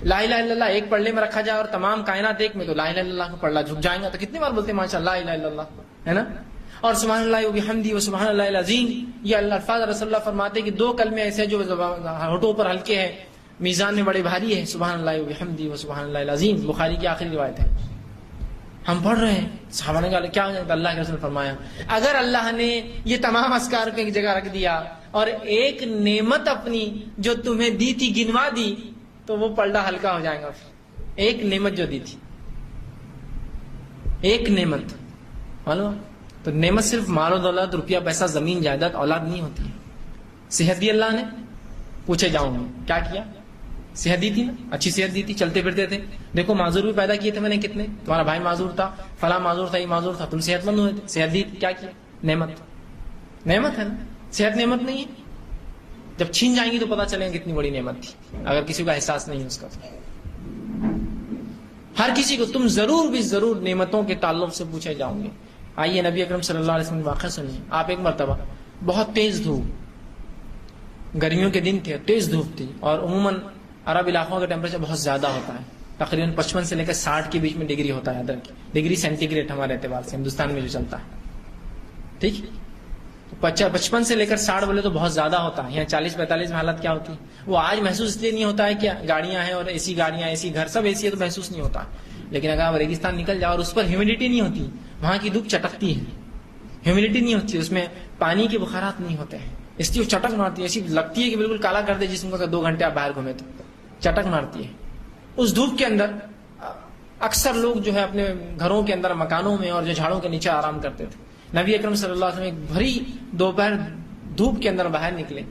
لا الہ الا اللہ ایک پڑھنے میں رکھا جائے اور تمام کائنات ایک میں، تو لا الہ الا اللہ کو پڑھنا جھک جائیں گا. تو کتنی بار بولتے ہیں ماشاء اللہ لا الہ الا اللہ، ہے نا. اور سبحان اللہ و بحمدہ و سبحان اللہ العظیم، یہ اللہ الفاظ رسول اللہ فرماتے کہ 2 کلمے ایسے جو ہونٹوں پر ہلکے ہیں میزان میں بڑے بھاری ہے. سبحان اللہ و بحمدہ و سبحان اللہ العظیم، بخاری کی آخری روایت ہے. ہم پڑھ رہے ہیں. صحابہ نے کہا کیا ہو جاتا؟ اللہ کے رسول نے فرمایا اگر اللہ نے یہ تمام اذکار کو ایک جگہ رکھ دیا اور ایک نعمت اپنی جو تمہیں دی تھی گنوا دی تو وہ پلڑا ہلکا ہو جائے گا. ایک نعمت جو دی تھی، ایک نعمت معلوم. تو نعمت صرف مال و دولت، روپیہ، پیسہ، زمین جائیداد، اولاد نہیں ہوتی ہے. صحت دی اللہ نے، پوچھے جاؤں گے کیا کیا؟ صحت دی تھی نا، اچھی صحت دی تھی، چلتے پھرتے تھے. دیکھو معذور بھی پیدا کیے تھے میں نے کتنے، تمہارا بھائی معذور تھا، فلاں معذور تھا، یہ معذور تھا، تم صحت مند ہوئے تھے. صحت دی، کیا کیا؟ نعمت. نعمت ہے نا. صحت نعمت نہیں ہے؟ جب چھین جائیں گی تو پتہ چلے گا کتنی بڑی نعمت تھی، اگر کسی کا احساس نہیں ہے اس کا. ہر کسی کو تم ضرور بھی ضرور نعمتوں کے تعلق سے پوچھے جاؤں گے. آئیے نبی اکرم صلی اللہ علیہ وسلم واقعہ سنیے. آپ ایک مرتبہ بہت تیز دھوپ، گرمیوں کے دن تھے، تیز دھوپ تھی، اور عموماً عرب علاقوں کا ٹیمپریچر بہت زیادہ ہوتا ہے، تقریباً 55 سے لے کر 60 کے بیچ میں ڈگری ہوتا ہے، ڈگری سینٹی گریڈ ہمارے اعتبار سے ہندوستان میں جو چلتا ہے. ٹھیک، 55 سے لے کر 60 بولے تو بہت زیادہ ہوتا ہے. یہاں 40-45 میں حالت کیا ہوتی ہے وہ آج محسوس اس لیے نہیں ہوتا ہے کہ گاڑیاں ہیں اور ایسی گاڑیاں، ایسی گھر، سب ایسی ہے تو محسوس نہیں ہوتا. لیکن اگر آپ ریگستان نکل جاؤ اور اس پر ہیومیڈیٹی نہیں ہوتی، وہاں کی دھوپ چٹکتی ہے، ہیومیڈیٹی نہیں ہوتی، اس میں پانی کے بخارات نہیں ہوتے ہیں، اس لیے وہ چٹک مارتی ہے، ایسی لگتی ہے کہ بالکل کالا کر دے جسم کو. 2 گھنٹے آپ باہر گھومے تو چٹک مارتی ہے. اس دھوپ کے اندر اکثر لوگ جو ہے اپنے گھروں کے اندر، مکانوں میں اور جو جھاڑوں کے نیچے آرام کرتے تھے. نبی اکرم صلی اللہ علیہ وسلم ایک بھری دوپہر دھوپ کے اندر باہر نکلے.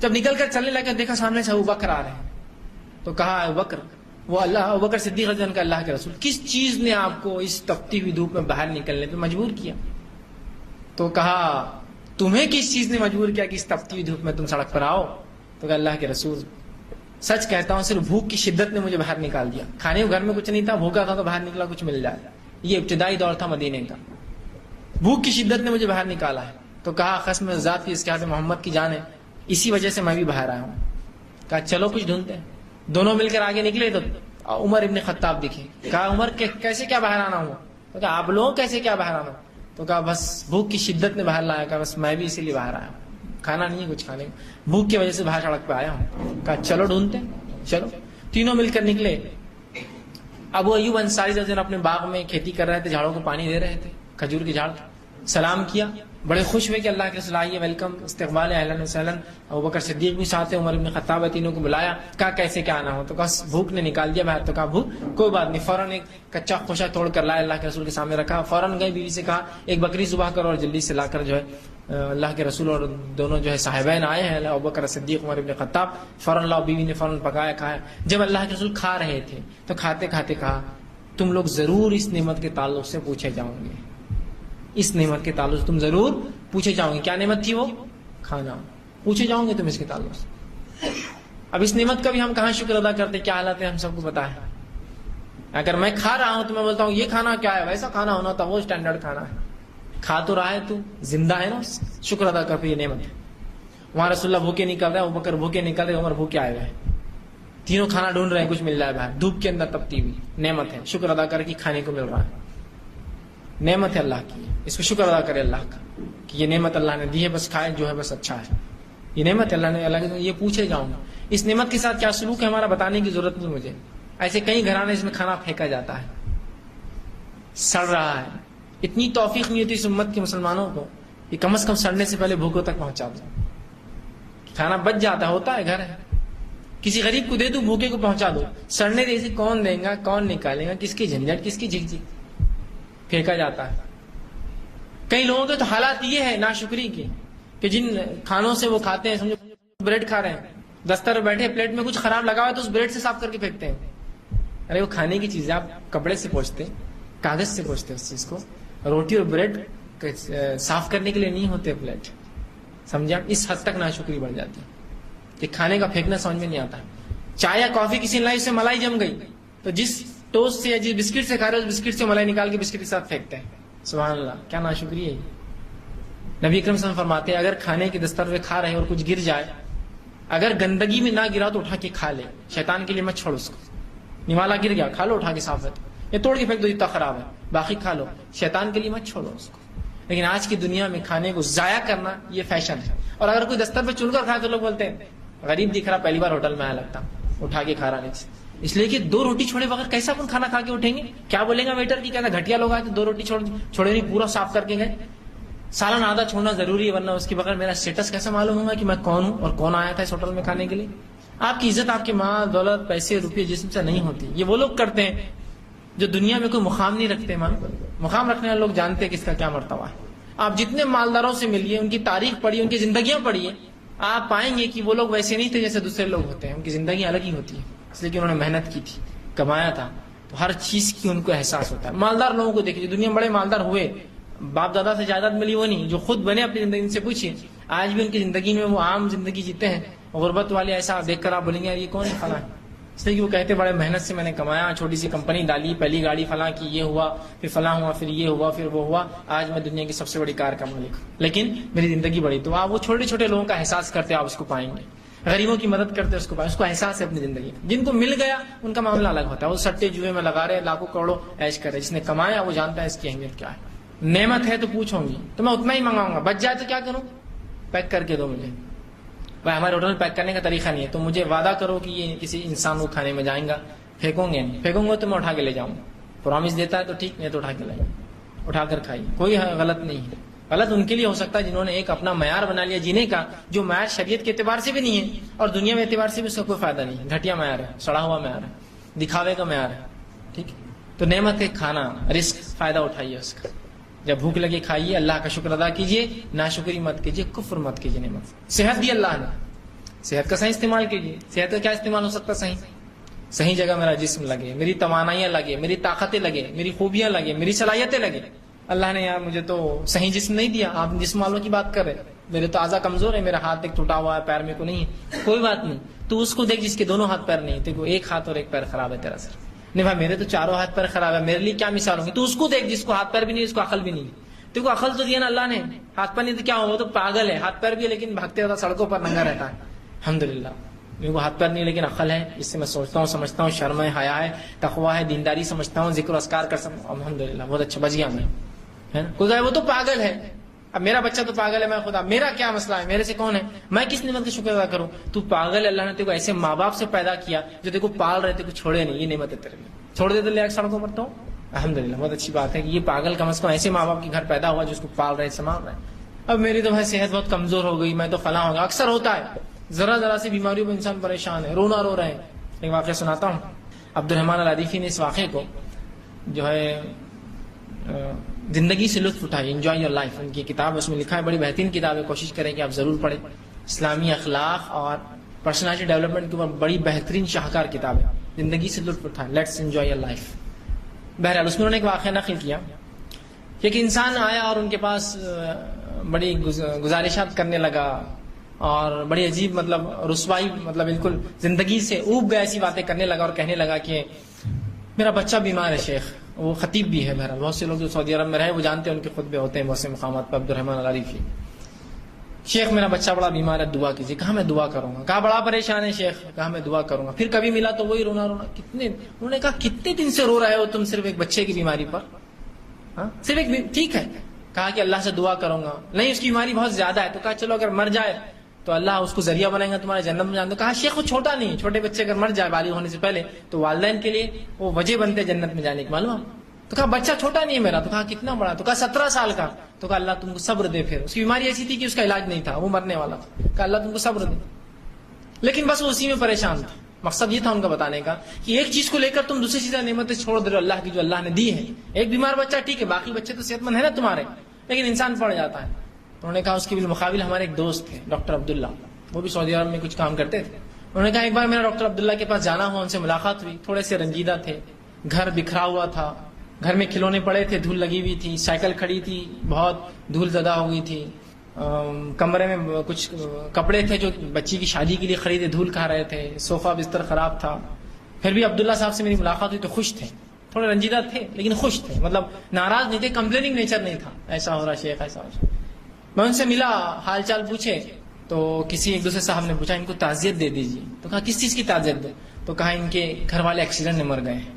جب نکل کر چلنے لگے دیکھا سامنے سے ابوبکر آ رہے ہیں. تو کہا ابوبکر، وہ ابوبکر صدیق رضی اللہ عنہ کا اللہ کے رسول، کس چیز نے آپ کو اس تپتی ہوئی دھوپ میں باہر نکلنے پہ مجبور کیا؟ تو کہا تمہیں کس چیز نے مجبور کیا کہ اس تپتی ہوئی دھوپ میں تم سڑک پر آؤ؟ تو کہا اللہ کے رسول سچ کہتا ہوں صرف بھوک کی شدت نے مجھے باہر نکال دیا. کھانے کو گھر میں کچھ نہیں تھا، بھوکا تھا تو باہر نکلا کچھ مل جائے. یہ ابتدائی دور تھا مدینے کا. بھوک کی شدت نے مجھے باہر نکالا ہے. تو کہا قسم ذات کی اس کے ہاتھ میں محمد کی جان ہے، اسی وجہ سے میں بھی باہر آیا ہوں. کہا چلو کچھ ڈھونڈتے ہیں. دونوں مل کر آگے نکلے تو عمر ابن خطاب دکھے. کہا عمر کیسے کیا باہر آنا ہوا؟ تو کہا آپ لوگ کیسے کیا باہر آنا؟ تو کہا بس بھوک کی شدت نے باہر لایا. کہا بس میں بھی اسی لیے باہر آیا ہوں، کھانا نہیں ہے کچھ کھانے کو، بھوک کی وجہ سے باہر سڑک پہ آیا ہوں. کہا چلو ڈھونڈتے ہیں. چلو تینوں مل کر نکلے. ابو ایوب انصاری جو اپنے باغ میں کھیتی کر رہے تھے، جھاڑوں کو پانی دے رہے تھے، کھجور کے جھاڑ. سلام کیا، بڑے خوش ہوئے کہ اللہ کے رسول آئیے، ویلکم، استقبال ہے، اہلا وسہلا. ابوبکر صدیق بھی ساتھ ہیں، عمر ابن خطاب، تینوں کو بلایا. کہا کیسے کیا آنا ہو؟ تو کہا بھوک نے نکال دیا باہر. تو کہا بھوک کوئی بات نہیں. فوراً ایک کچا خوشا توڑ کر لایا، اللہ کے رسول کے سامنے رکھا. فوراً گئے، بیوی سے کہا ایک بکری ذبح کرو اور جلدی سے لا کر جو ہے اللہ کے رسول اور دونوں جو ہے صاحبین آئے ہیں، ابوبکر صدیق، عمر ابن خطاب. فوراً لاؤ. بیوی نے فوراً پکایا، کھایا. جب اللہ کے رسول کھا رہے تھے تو کھاتے کھاتے کہا تم لوگ ضرور اس نعمت کے تعلق سے پوچھے جاؤ گے، اس نعمت کے تعلق سے تم ضرور پوچھے جاؤ گے. کیا نعمت تھی وہ؟ کھانا. پوچھے جاؤ گے تم اس کے تعلق سے. اب اس نعمت کا بھی ہم کہاں شکر ادا کرتے، کیا حالت ہے ہم سب کو پتا ہے. اگر میں کھا رہا ہوں تو میں بولتا ہوں یہ کھانا کیا ہے، ویسا کھانا ہونا تھا، وہ اسٹینڈرڈ کھانا ہے. کھا تو رہا ہے تو زندہ ہے نا، شکر ادا کر. یہ نعمت ہے. وہاں رسول اللہ بھوکے نکل رہے ہیں، ابوبکر بھوکے نکل رہے ہیں، عمر بھوکے آئے ہوئے ہیں. تینوں کھانا ڈھونڈ رہے ہیں، کچھ مل رہا ہے باہر دھوپ کے اندر تپتی ہوئی. نعمت ہے، شکر ادا کر کے کھانے کو مل رہا ہے. نعمت ہے اللہ کی، اس کو شکر ادا کرے اللہ کا کہ یہ نعمت اللہ نے دی ہے، بس کھائے جو ہے بس اچھا ہے. یہ نعمت اللہ نے، اللہ کے یہ پوچھے جاؤں گا. اس نعمت کے ساتھ کیا سلوک ہے ہمارا بتانے کی ضرورت نہیں مجھے. ایسے کئی گھرانے اس میں کھانا پھینکا جاتا ہے، سڑ رہا ہے. اتنی توفیق نہیں ہوتی اس امت کے مسلمانوں کو کہ کم از کم سڑنے سے پہلے بھوکوں تک پہنچا دو. کھانا بچ جاتا ہے، ہوتا ہے، گھر ہے، کسی غریب کو دے دو, بھوکے کو پہنچا دو, سڑنے دے سے کون دے گا, کون نکالے گا, کس کی جھنجھٹ, کس کی جھک جھک, پھینکا جاتا ہے. کئی لوگوں کے تو حالات یہ ہے ناشکری کے کہ جن کھانوں سے وہ کھاتے ہیں, سمجھو بریڈ کھا رہے ہیں, دستر پہ بیٹھے, پلیٹ میں کچھ خراب لگا ہوا ہے تو اس بریڈ سے صاف کر کے پھینکتے ہیں. ارے وہ کھانے کی چیز ہے, آپ کپڑے سے پوچھتے, کاغذ سے پوچھتے اس چیز کو. روٹی اور بریڈ صاف کرنے کے لیے نہیں ہوتے پلیٹ, سمجھا. اس حد تک ناشکری بڑھ جاتی ہے کہ کھانے کا پھینکنا سمجھ میں نہیں آتا. چائے یا کافی کسی نے لائی, اس سے ملائی جم گئی تو جس ٹوسٹ سے یا جس بسکٹ سے کھا رہے ہیں اس بسکٹ سے ملائی نکال کے بسکٹ کے ساتھ پھینکتے ہیں. سبحان اللہ, کیا ناشکری ہے. نبی اکرم صلی اللہ علیہ وسلم فرماتے ہیں اگر کھانے کے دستر پہ کھا رہے اور کچھ گر جائے, اگر گندگی میں نہ گرا تو اٹھا کے کھا لے, شیطان کے لیے مت چھوڑ اس کو. نوالا گر گیا, کھا لو اٹھا کے, صاف ہے تو یہ توڑ کے پھینک دو, جتنا خراب ہے باقی کھا لو, شیطان کے لیے مت چھوڑو اس کو. لیکن آج کی دنیا میں کھانے کو ضائع کرنا یہ فیشن ہے. اور اگر کوئی دستر پہ چن کر کھائے تو لوگ بولتے ہیں غریب دکھ رہا, پہلی بار ہوٹل میں آیا لگتا, اٹھا کے کھا رہا نہیں. اس لیے کہ 2 روٹی چھوڑے بغیر کیسا اپن کھانا کھا کے اٹھیں گے. کیا بولیں گا ویٹر کی, کہتا گھٹیا لوگ آئے تو 2 روٹی چھوڑے نہیں, پورا صاف کر کے گئے. سالن آدھا چھوڑنا ضروری ہے, ورنہ اس کے بغیر میرا اسٹیٹس کیسا معلوم ہوگا کہ میں کون ہوں اور کون آیا تھا اس ہوٹل میں کھانے کے لیے. آپ کی عزت آپ کے مال دولت پیسے روپئے جسم سے نہیں ہوتی. یہ وہ لوگ کرتے ہیں جو دنیا میں کوئی مقام نہیں رکھتے. مقام رکھنے والے لوگ جانتے ہیں کہ اس کا کیا مرتبہ ہے. آپ جتنے مالداروں سے ملیے, ان کی تاریخ پڑھیے, ان کی زندگیاں پڑھیے, آپ پائیں گے کہ وہ لوگ ویسے نہیں تھے جیسے دوسرے لوگ ہوتے ہیں. ان کی زندگی الگ ہی ہوتی ہے, اس لیے کہ انہوں نے محنت کی تھی, کمایا تھا, تو ہر چیز کی ان کو احساس ہوتا ہے. مالدار لوگوں کو دیکھیے, دنیا میں بڑے مالدار ہوئے, باپ دادا سے جائیداد ملی وہ نہیں, جو خود بنے اپنی زندگی سے پوچھیے, آج بھی ان کی زندگی میں وہ عام زندگی جیتے ہیں. غربت والے ایسا دیکھ کر آپ بولیں گے یہ کون ہے, فلاں. اس لیے کہ وہ کہتے بڑے محنت سے میں نے کمایا, چھوٹی سی کمپنی ڈالی, پہلی گاڑی فلاں کی, یہ ہوا, پھر فلاں ہوا, پھر یہ ہوا, پھر وہ ہوا, آج میں دنیا کی سب سے بڑی کار کا مالک ہوں, لیکن میری زندگی بڑی. تو آپ وہ چھوٹے چھوٹے لوگوں کا احساس کرتے آپ اس کو پائیں گے. غریبوں کی مدد کرتے اس کو احساس ہے اپنی زندگی. جن کو مل گیا ان کا معاملہ الگ ہوتا ہے, وہ سٹے جوئے میں لگا رہے, لاکھوں کروڑوں ایش کر رہے. جس نے کمایا وہ جانتا ہے اس کی اہمیت کیا ہے. نعمت ہے تو پوچھوں گی تو میں اتنا ہی منگاؤں گا, بچ جائے تو کیا کروں, پیک کر کے دو مجھے. بھائی ہمارے ہوٹل میں پیک کرنے کا طریقہ نہیں ہے, تو مجھے وعدہ کرو کہ یہ کسی انسان کو کھانے میں جائیں گا, پھینکوں گے نہیں, پھینکوں گے تو میں اٹھا کے لے جاؤں گا. پرومس دیتا ہے تو ٹھیک, نہیں تو اٹھا کے لے جاؤں, اٹھا کر کھائیے, کوئی غلط نہیں ہے. غلط ان کے لیے ہو سکتا ہے جنہوں نے ایک اپنا معیار بنا لیا جینے کا, جو معیار شریعت کے اعتبار سے بھی نہیں ہے اور دنیا میں اعتبار سے بھی اس کا کوئی فائدہ نہیں ہے. گھٹیا معیار ہے, سڑا ہوا معیار ہے, دکھاوے کا معیار ہے. ٹھیک ہے, تو نعمت ہے کھانا, رزق, فائدہ اٹھائیے اس کا. جب بھوک لگے کھائیے, اللہ کا شکر ادا کیجیے, ناشکری مت کیجیے, کفر مت کیجیے. نعمت صحت دی اللہ نے, صحت کا صحیح استعمال کیجیے. صحت کا کیا استعمال ہو سکتا ہے, صحیح جگہ میرا جسم لگے, میری توانائیاں لگے, میری طاقتیں لگے, میری خوبیاں لگے, میری صلاحیتیں لگے. اللہ نے یار مجھے تو صحیح جسم نہیں دیا, آپ جسم والوں کی بات کر رہے, میرے تو اعضاء کمزور ہے, میرا ہاتھ ایک ٹوٹا ہوا ہے, پیر میں کو نہیں ہے, کوئی بات نہیں. تو اس کو دیکھ جس کے دونوں ہاتھ پیر نہیں, تو ایک ہاتھ اور ایک پیر خراب ہے تیرا سر. نہیں بھائی میرے تو چاروں ہاتھ پیر خراب ہے, میرے لیے کیا مثال ہوگی. تو اس کو دیکھ جس کو ہاتھ پیر بھی نہیں, اس کو عقل بھی نہیں. تو کو عقل تو دیا نا اللہ نے, ہاتھ پیر نہیں تو کیا ہو, وہ تو پاگل ہے. ہاتھ پیر بھی ہے لیکن بھاگتے رہتا, سڑکوں پر ننگا رہتا ہے. الحمدللہ میرے کو ہاتھ پیر نہیں لیکن عقل ہے, اس سے میں سوچتا ہوں, سمجھتا ہوں, شرم ہے, حیا ہے, تقویٰ ہے, دینداری سمجھتا ہوں, ذکر و اذکار کر سکتا ہوں. الحمدللہ بہت اچھا, بچ گیا میں. ہے نا, کوئی وہ تو پاگل ہے, اب میرا بچہ تو پاگل ہے, میں خدا, میرا کیا مسئلہ ہے, میرے سے کون ہے, میں کس نعمت کا شکر ادا کروں. تو پاگل ہے, اللہ نے تیرے کو ایسے ماں باپ سے پیدا کیا جو تیرے کو پال رہے, تیرے کو چھوڑے نہیں, یہ نعمت ہے تیرے لیے. چھوڑ دے تو لے سڑکوں پر, تو الحمدللہ بہت اچھی بات ہے کہ یہ پاگل کم از کم ایسے ماں باپ کے گھر پیدا ہوا جو اس کو پال رہے, سنبھال رہے. اب میری تو بھائی صحت بہت کمزور ہو گئی, میں تو فلاں ہو گیا. اکثر ہوتا ہے, ذرا سی بیماریوں میں انسان پریشان ہے, رونا رو رہے ہیں. ایک واقعہ سناتا ہوں. عبد الرحمن العریفی نے اس واقعے کو جو ہے زندگی سے لطف اٹھائی, انجوائے یور لائف, ان کی کتاب اس میں لکھا ہے, بڑی بہترین کتاب ہے, کوشش کریں کہ آپ ضرور پڑھیں. اسلامی اخلاق اور پرسنالٹی ڈیولپمنٹ کے اوپر بڑی بہترین شاہکار کتاب ہے, زندگی سے لطف اٹھائیں, لیٹس انجوائے یور لائف. بہرحال اس میں انہوں نے ایک واقعہ نقل کیا کہ ایک انسان آیا اور ان کے پاس بڑی گزارشات کرنے لگا اور بڑی عجیب, مطلب رسوائی, مطلب بالکل زندگی سے اوب گیا, ایسی باتیں کرنے لگا اور کہنے لگا کہ میرا بچہ بیمار ہے شیخ. وہ خطیب بھی ہے, بہرحال بہت سے لوگ جو سعودی عرب میں رہے وہ جانتے ہیں, ان کے خطبے ہوتے ہیں بہت سے مقامات پر. عبد الرحمن العریفی, شیخ میرا بچہ بڑا بیمار ہے, دعا کیجیے. کہا میں دعا کروں گا. کہا بڑا پریشان ہے شیخ. کہا میں دعا کروں گا. پھر کبھی ملا تو وہی رونا. انہوں نے کہا کتنے دن سے رو رہے ہو تم صرف ایک بچے کی بیماری پر, صرف ایک, ٹھیک ہے. کہا کہ اللہ سے دعا کروں گا. نہیں اس کی بیماری بہت زیادہ ہے. تو کہا چلو اگر مر جائے تو اللہ اس کو ذریعہ بنائے گا تمہارے جنت میں جانے. تو کہا شیخ وہ چھوٹا نہیں, چھوٹے بچے اگر مر جائے بالغ ہونے سے پہلے تو والدین کے لیے وہ وجہ بنتے جنت میں جانے کے, معلوم. تو کہا بچہ چھوٹا نہیں ہے میرا. تو کہا کتنا بڑا. تو کہا 17 سال کا. تو کہا اللہ تم کو صبر دے. پھر اس کی بیماری ایسی تھی کہ اس کا علاج نہیں تھا, وہ مرنے والا تھا. کہا اللہ تم کو صبر دے. لیکن بس وہ اسی میں پریشان تھا. مقصد یہ تھا ان کا بتانے کا کہ ایک چیز کو لے کر تم دوسری چیزیں نعمتیں چھوڑ دے رہے اللہ کی جو اللہ نے دی ہے. ایک بیمار بچہ ٹھیک ہے، باقی بچے تو صحت مند ہے نا تمہارے، لیکن انسان پڑ جاتا ہے. انہوں نے کہا اس کے بالمقابل ہمارے ایک دوست تھے ڈاکٹر عبداللہ، وہ بھی سعودی عرب میں کچھ کام کرتے تھے. انہوں نے کہا ایک بار میرا ڈاکٹر عبداللہ کے پاس جانا ہوا، ان سے ملاقات ہوئی. تھوڑے سے رنجیدہ تھے، گھر بکھرا ہوا تھا، گھر میں کھلونے پڑے تھے، دھول لگی ہوئی تھی، سائیکل کھڑی تھی بہت دھول زدہ ہو گئی تھی، کمرے میں کچھ کپڑے تھے جو بچی کی شادی کے لیے خریدے دھول کھا رہے تھے، صوفہ بستر خراب تھا. پھر بھی عبداللہ صاحب سے میری ملاقات ہوئی تو خوش تھے، تھوڑے رنجیدہ تھے لیکن خوش تھے، مطلب ناراض نہیں تھے، کمپلیننگ نیچر نہیں تھا ایسا ہو رہا شیخ ایسا ہو رہا. میں ان سے ملا، حال چال پوچھے تو کسی ایک دوسرے صاحب نے پوچھا ان کو تعزیت دے دیجیے. تو کہا کس چیز کی تعزیت دو؟ تو کہا ان کے گھر والے ایکسیڈنٹ میں مر گئے ہیں.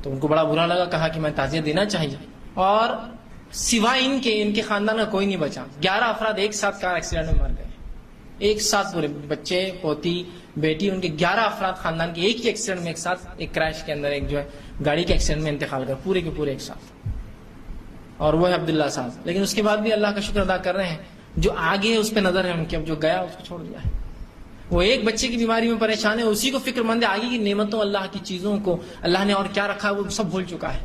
تو ان کو بڑا برا لگا، کہا کہ میں تعزیت دینا چاہیے. اور سوائے ان کے خاندان کا کوئی نہیں بچا. 11 افراد ایک ساتھ کار ایکسیڈنٹ میں مر گئے، ایک ساتھ پورے بچے پوتی بیٹی، ان کے 11 افراد خاندان کے ایک ہی ایکسیڈنٹ میں ایک ساتھ، ایک کریش کے اندر ایک جو ہے گاڑی کے ایکسیڈنٹ میں انتقال کر پورے کے پورے ایک ساتھ. اور وہ ہے عبداللہ صاحب. لیکن اس کے بعد بھی اللہ کا شکر ادا کر رہے ہیں، جو آگے ہے اس پہ نظر ہے ان کی، اب جو گیا اس کو چھوڑ دیا ہے. وہ ایک بچے کی بیماری میں پریشان ہے، اسی کو فکر مند ہے، آگے کی نعمتوں اللہ کی چیزوں کو اللہ نے اور کیا رکھا ہے وہ سب بھول چکا ہے،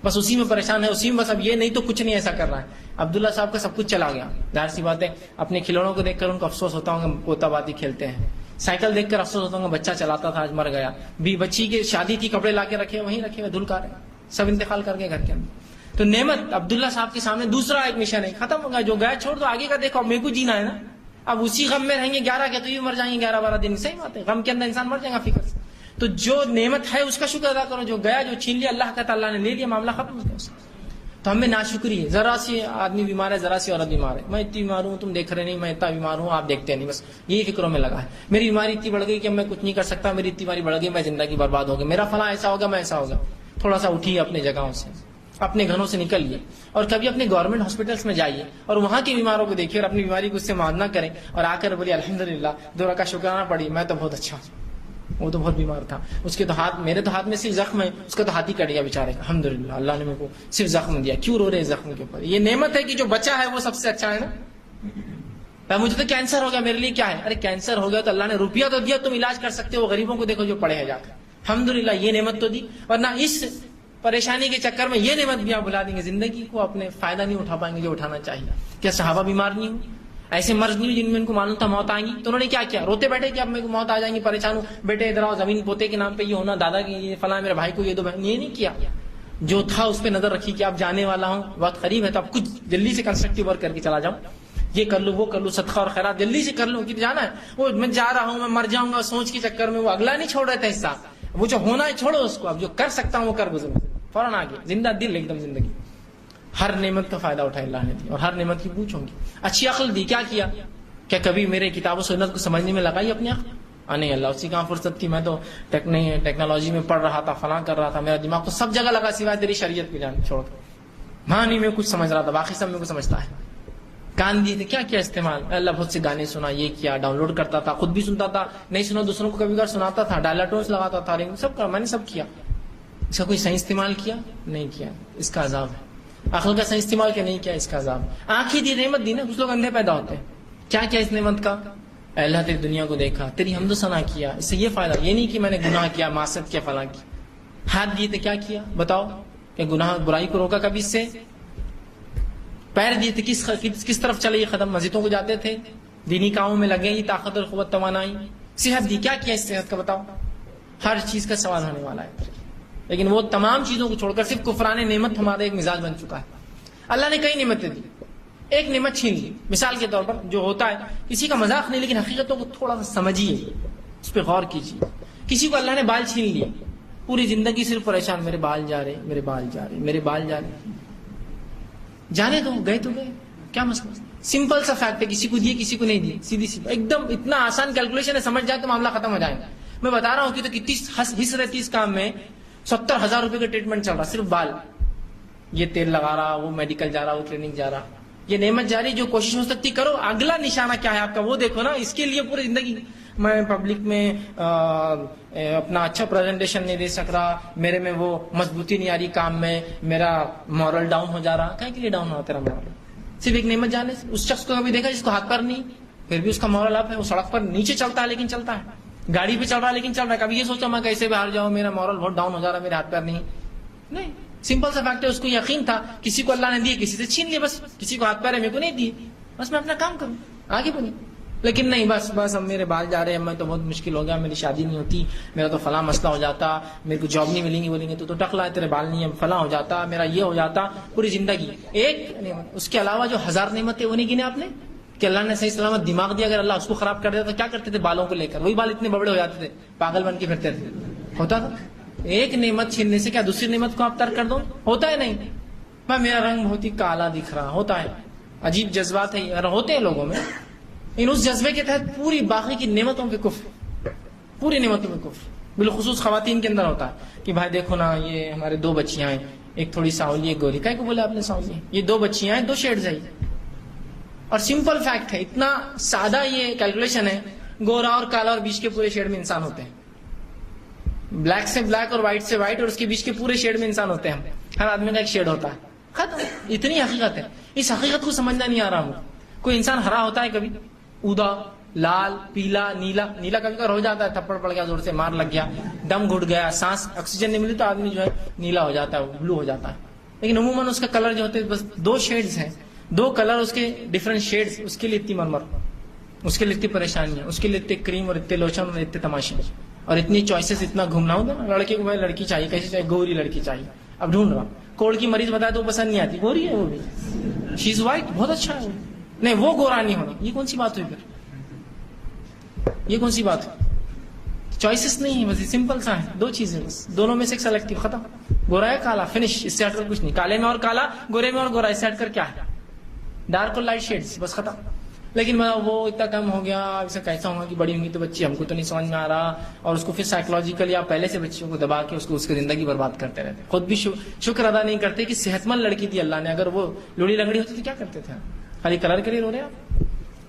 بس اسی میں پریشان ہے، اسی میں بس اب یہ نہیں تو کچھ نہیں ایسا کر رہا ہے. عبداللہ صاحب کا سب کچھ چلا گیا، ظاہر سی بات ہے اپنے کھلونوں کو دیکھ کر ان کو افسوس ہوتا ہوگا، پوتا باتی کھیلتے ہیں. سائیکل دیکھ کر افسوس ہوتا ہوگا بچہ چلاتا تھا آج مر گیا. بچی کی شادی تھی، کپڑے لا کے رکھے وہیں رکھے ہوئے دھول کھا رہے، سب انتقال کر کے گھر کے اندر. تو نعمت عبداللہ صاحب کے سامنے دوسرا ایک مشن ہے، ختم ہو گیا. جو گیا چھوڑ دو، آگے کا دیکھو، اب میرے کو جینا ہے نا. اب اسی غم میں رہیں گے 11 کے تو یہ مر جائیں گے 11-12 دن. صحیح بات ہے، غم کے اندر انسان مر جائے گا فکر سے. تو جو نعمت ہے اس کا شکر ادا کرو، جو گیا جو چھین لیا اللہ کا تعالیٰ نے لے لیا، معاملہ ختم ہو گیا اس کا. تو ہمیں ناشکری ہے. ذرا سی آدمی بیمار ہے، ذرا سی عورت بیمار ہے، میں اتنی بیمار ہوں تم دیکھ رہے نہیں، میں اتنا بیمار ہوں آپ دیکھتے نہیں، بس یہی فکروں میں لگا ہے. میری بیماری اتنی بڑھ گئی کہ میں کچھ نہیں کر سکتا، میری اتنی بیماری بڑھ گئی میں زندگی برباد ہو گئی، میرا فلاں ایسا ہوگا میں ایسا ہوگا. تھوڑا سا اٹھیے اپنے جگہوں سے، اپنے گھروں سے نکلیے اور کبھی اپنے گورنمنٹ ہاسپٹلس میں جائیے اور وہاں کی بیماروں کو دیکھیے اور اپنی بیماری کو اس سے معاہدہ کریں اور آ کر بولیے الحمدللہ 2 رکعت شکرانہ پڑھی، میں تو بہت اچھا ہوں. وہ تو بہت بیمار تھا، اس کے تو ہاتھ، میرے تو ہاتھ میں صرف زخم ہے، اس کا تو ہاتھ ہی کٹ گیا بیچارے کا. الحمدللہ اللہ نے میرے کو صرف زخم دیا، کیوں رو رہے زخم کے اوپر؟ یہ نعمت ہے کہ جو بچا ہے وہ سب سے اچھا ہے نا. مجھے تو کینسر ہو گیا، میرے لیے کیا ہے؟ ارے کینسر ہو گیا تو اللہ نے روپیہ تو دیا، تم علاج کر سکتے ہو، غریبوں کو دیکھو جو پڑے ہیں جا کر. الحمدللہ یہ نعمت تو دی، ورنہ اس پریشانی کے چکر میں یہ نعمت بھی آپ بھلا دیں گے، زندگی کو اپنے فائدہ نہیں اٹھا پائیں گے جو اٹھانا چاہیے. کیا صحابہ بیمار نہیں ہوں؟ ایسے مرض نہیں جن میں ان کو معلوم تھا موت آئیں گی، تو انہوں نے کیا کیا؟ روتے بیٹھے کہ اب میرے کو موت آ جائیں گی، پریشان ہوں، بیٹے ادھر آؤ، زمین پوتے کے نام پہ یہ ہونا، دادا کی یہ فلاں، میرے بھائی کو یہ دو، بہن. یہ نہیں کیا، جو تھا اس پہ نظر رکھی کہ اب جانے والا ہوں، بہت قریب ہے، تو اب کچھ جلدی سے کنسٹرکٹیو ورک کر کے چلا جاؤں، یہ کر لوں وہ کر لوں، صدقہ اور خیرات جلدی سے کر لوں، کہ جانا ہے. وہ میں جا رہا ہوں، میں مر جاؤں گا سوچ کے چکر میں وہ اگلا نہیں چھوڑ رہے تھے حصہ، وہ جو ہونا ہے چھوڑو اس کو، اب جو کر سکتا ہوں وہ کر گزروں فوراً آگے، زندہ دل ایک دم زندگی. ہر نعمت کا فائدہ اٹھایا اللہ نے دی اور ہر نعمت کی پوچھوں گی. اچھی عقل دی، کیا کیا؟ کیا کبھی میرے کتاب و سنت کو سمجھنے میں لگائی اپنی عقل؟ نہیں اللہ، اسی کہاں فرصت تھی، میں تو ٹیکنالوجی میں پڑھ رہا تھا، فلاں کر رہا تھا، میرا دماغ تو سب جگہ لگا سوائے تیری شریعت کی جان چھوڑ کر. ہاں نہیں میں کچھ سمجھ رہا تھا، باقی سب میں کو سمجھتا ہے. کان دیے تھے، کیا کیا استعمال؟ اللہ بہت سے گانے سنا، یہ کیا، ڈاؤن لوڈ کرتا تھا، خود بھی سنتا تھا، نہیں سنا دوسروں کو کبھی کبھار سناتا تھا، ڈائلر ٹونز لگاتا تھا، سب کا میں نے سب کیا. اس کا کوئی صحیح استعمال کیا؟ نہیں کیا، اس کا عذاب ہے. عقل کا صحیح استعمال کیا؟ نہیں کیا، اس کا عذاب. آنکھیں دی، نعمت دی نا، کچھ لوگ اندھے پیدا ہوتے ہیں. کیا کیا اس نعمت کا؟ اللہ تیری دنیا کو دیکھا، تیری حمد و ثنا کیا، اس سے یہ فائدہ، یہ نہیں کہ میں نے گناہ کیا، معصیت کیا، فلاں کی. ہاتھ دیے تھے، کیا کیا بتاؤ؟ کہ گناہ برائی کو روکا کبھی اس سے. پیر دیے تھے، کس طرف چلے یہ قدم؟ مسجدوں کو جاتے تھے، دینی کاموں میں لگے، یہ طاقت اور قوت توانائی. صحت دی، کیا کیا اس صحت کا بتاؤ؟ ہر چیز کا سوال ہونے والا ہے. لیکن وہ تمام چیزوں کو چھوڑ کر صرف کفران نعمت ہمارا ایک مزاج بن چکا ہے. اللہ نے کئی نعمتیں دی، ایک نعمت چھین لی. مثال کے طور پر جو ہوتا ہے، کسی کا مذاق نہیں لیکن حقیقتوں کو تھوڑا سا سمجھیے، اس پہ غور کیجیے. کسی کو اللہ نے بال چھین لیے، پوری زندگی صرف پریشان، میرے بال جا رہے، میرے بال جا رہے، میرے بال جا رہے. جانے دو، گئے تو گئے، کیا مسئلہ؟ سمپل سا فیکٹ ہے، کسی کو دیے کسی کو نہیں دیے، سیدھی سی ایک دم. اتنا آسان کیلکولیشن ہے، سمجھ جائے تو معاملہ ختم ہو جائے گا. میں بتا رہا ہوں کہ تو کتنی حص رہتی اس کام میں. 70,000 روپے کا ٹریٹمنٹ چل رہا صرف بال، یہ تیل لگا رہا، وہ میڈیکل جا رہا، وہ کلینک جا رہا. یہ نعمت جاری، جو کوشش ہو سکتی کرو. اگلا نشانہ کیا ہے آپ کا وہ دیکھو نا. اس کے لیے پوری زندگی میں پبلک میں اپنا اچھا پریزنٹیشن نہیں دے سک رہا، میرے میں وہ مضبوطی نہیں آ رہی کام میں، میرا مورل ڈاؤن ہو جا رہا. کہیں کے لیے ڈاؤن ہو رہا تیرا مورل؟ صرف ایک نعمت جانے سے. اس شخص کو کبھی دیکھا جس کو ہاتھ پر نہیں، پھر بھی اس کا مورل اپ ہے, وہ سڑک پر نیچے چلتا ہے لیکن چلتا ہے, گاڑی پہ چل رہا ہے لیکن چل رہا ہے. کبھی یہ سوچا میں کیسے باہر جاؤں, میرا مورل بہت ڈاؤن ہو جا رہا ہے, میرے ہاتھ پیر نہیں. سمپل سا فیکٹ ہے, اس کو یقین تھا کسی کو اللہ نے دیے, کسی سے چھین لیے, بس کسی کو ہاتھ پیر ہے, میرے کو نہیں دیے, بس میں اپنا کام کروں, آگے بڑھوں. لیکن نہیں, بس اب میرے بال جا رہے ہیں, میں تو بہت مشکل ہو گیا, میری شادی نہیں ہوتی, میرا تو فلاں مسئلہ ہو جاتا, میرے کو جاب نہیں ملیں گی, بولیں گے تو ٹکلا ہے, تیرے بال نہیں ہے, فلاں ہو جاتا, میرا یہ ہو جاتا. پوری زندگی ایک نعمت, اس کے علاوہ جو 1000 نعمتیں وہ نہیں گنے آپ نے, کہ اللہ نے صحیح سلامت دماغ دیا, اگر اللہ اس کو خراب کر دیتا تو کیا کرتے تھے بالوں کو لے کر, وہی بال اتنے بڑے ہو جاتے تھے, پاگل بن کے پھرتے تھے. ہوتا تھا ایک نعمت چھیننے سے کیا دوسری نعمت کو آپ ترک کر دو, ہوتا ہے نہیں. میں میرا رنگ بہت ہی کالا دکھ رہا, ہوتا ہے, عجیب جذبات ہے ہوتے ہیں لوگوں میں, ان اس جذبے کے تحت پوری باقی کی نعمتوں پہ کفر, پوری نعمتوں پہ کفر. بالخصوص خواتین کے اندر ہوتا ہے کہ بھائی دیکھو نا, یہ ہمارے 2 بچیاں ہیں, ایک تھوڑی سانولی ایک گوری. کہیں کو بولا آپ نے سانولی, یہ 2 بچیاں ہیں, 2 شیڈز ہیں. اور سمپل فیکٹ ہے, اتنا سادہ یہ کیلکولیشن ہے, گورا اور کالا اور بیچ کے پورے شیڈ میں انسان ہوتے ہیں, بلیک سے بلیک اور وائٹ سے وائٹ اور اس کے بیچ کے پورے شیڈ میں انسان ہوتے ہیں. ہر آدمی کا ایک شیڈ ہوتا ہے, ختم. اتنی حقیقت ہے, اس حقیقت کو سمجھنا نہیں آ رہا ہوں. کوئی انسان ہرا ہوتا ہے کبھی, اودا, لال, پیلا, نیلا. نیلا کبھی کبھی ہو جاتا ہے, تھپڑ پڑ گیا, زور سے مار لگ گیا, دم گھٹ گیا, سانس آکسیجن نہیں ملی تو آدمی جو ہے نیلا ہو جاتا ہے, بلو ہو جاتا ہے. لیکن عموماً اس کا کلر جو ہوتے ہیں بس 2 شیڈز ہیں, 2 کلر اس کے ڈفرنٹ شیڈز. اس کے لیے اتنی مرمر, اس کے لیے اتنی پریشانیاں, اس کے لیے اتنے کریم اور اتنے لوشن اور اتنے تماشے اور اتنی چوائسیز, اتنا گھومنا ہوتا ہے. لڑکے کو بھائی لڑکی چاہیے, کیسی چاہیے, گوری لڑکی چاہیے. اب ڈھونڈ رہا, کوڑ کی مریض بتایا تو پسند نہیں آتی, گوری ہے وہ بھی, شی از وائٹ, بہت اچھا ہے, نہیں وہ گورا نہیں ہونا. یہ کون سی بات ہوئی پھر, یہ کون سی بات ہے؟ چوائسیز نہیں ہے, بس سمپل سا ہے, 2 چیزیں بس, دونوں میں سے ایک سلیکٹو, ختم. گورا ہے کالا, فنش, اس سے ہٹ کر کچھ نہیں. کالے میں اور کالا, گورے میں اور گورا, اس سے ہٹ کر کیا ہے, ڈارک اور لائٹ شیڈز, بس ختم. لیکن وہ اتنا کم ہو گیا, اسے کیسا ہوگا کہ بڑی ہوں گی تو بچی, ہم کو تو نہیں سمجھ میں آ رہا. اور اس کو پھر سائیکولوجیکلی آپ پہلے سے بچیوں کو دبا کے اس کو اس کی زندگی برباد کرتے رہتے, خود بھی شکر ادا نہیں کرتے کہ صحت مند لڑکی دی اللہ نے. اگر وہ لوڑی لنگڑی ہوتی تو کیا کرتے تھے, خالی کلر کے لیے رو رہے آپ.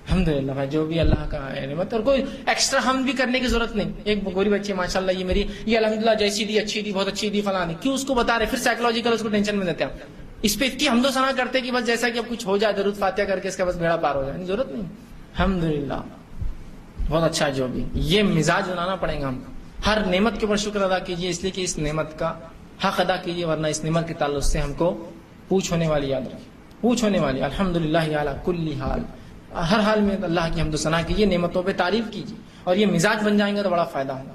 الحمدللہ بھائی, جو بھی اللہ کا ہے نعمت, اور کوئی ایکسٹرا ہم بھی کرنے کی ضرورت نہیں. ایک گوری بچی ہے ماشاءاللہ, یہ میری, یہ الحمدللہ جیسی دی اچھی دی, بہت اچھی دی, فلاں دی, کیوں اس کو بتا رہے, پھر سائیکولوجیکل اس کو ٹینشن میں دیتے ہیں. اس پہ اتنی حمد و ثنا کرتے کہ بس جیسا کہ اب کچھ ہو جائے, درود فاتحہ کر کے اس کا بس بیڑا پار ہو جائے, ضرورت نہیں. الحمدللہ بہت اچھا جو بھی, یہ مزاج بنانا پڑے گا ہم کو. ہر نعمت کے اوپر شکر ادا کیجیے, اس لیے کہ اس نعمت کا حق ادا کیجیے, ورنہ اس نعمت کے تعلق سے ہم کو پوچھ ہونے والی یاد رکھیے, پوچھ ہونے والی. الحمدللہ علی کل حال, ہر حال میں اللہ کی حمد و ثنا کیجیے, نعمتوں پہ تعریف کیجیے, اور یہ مزاج بن جائیں گے تو بڑا فائدہ ہوگا,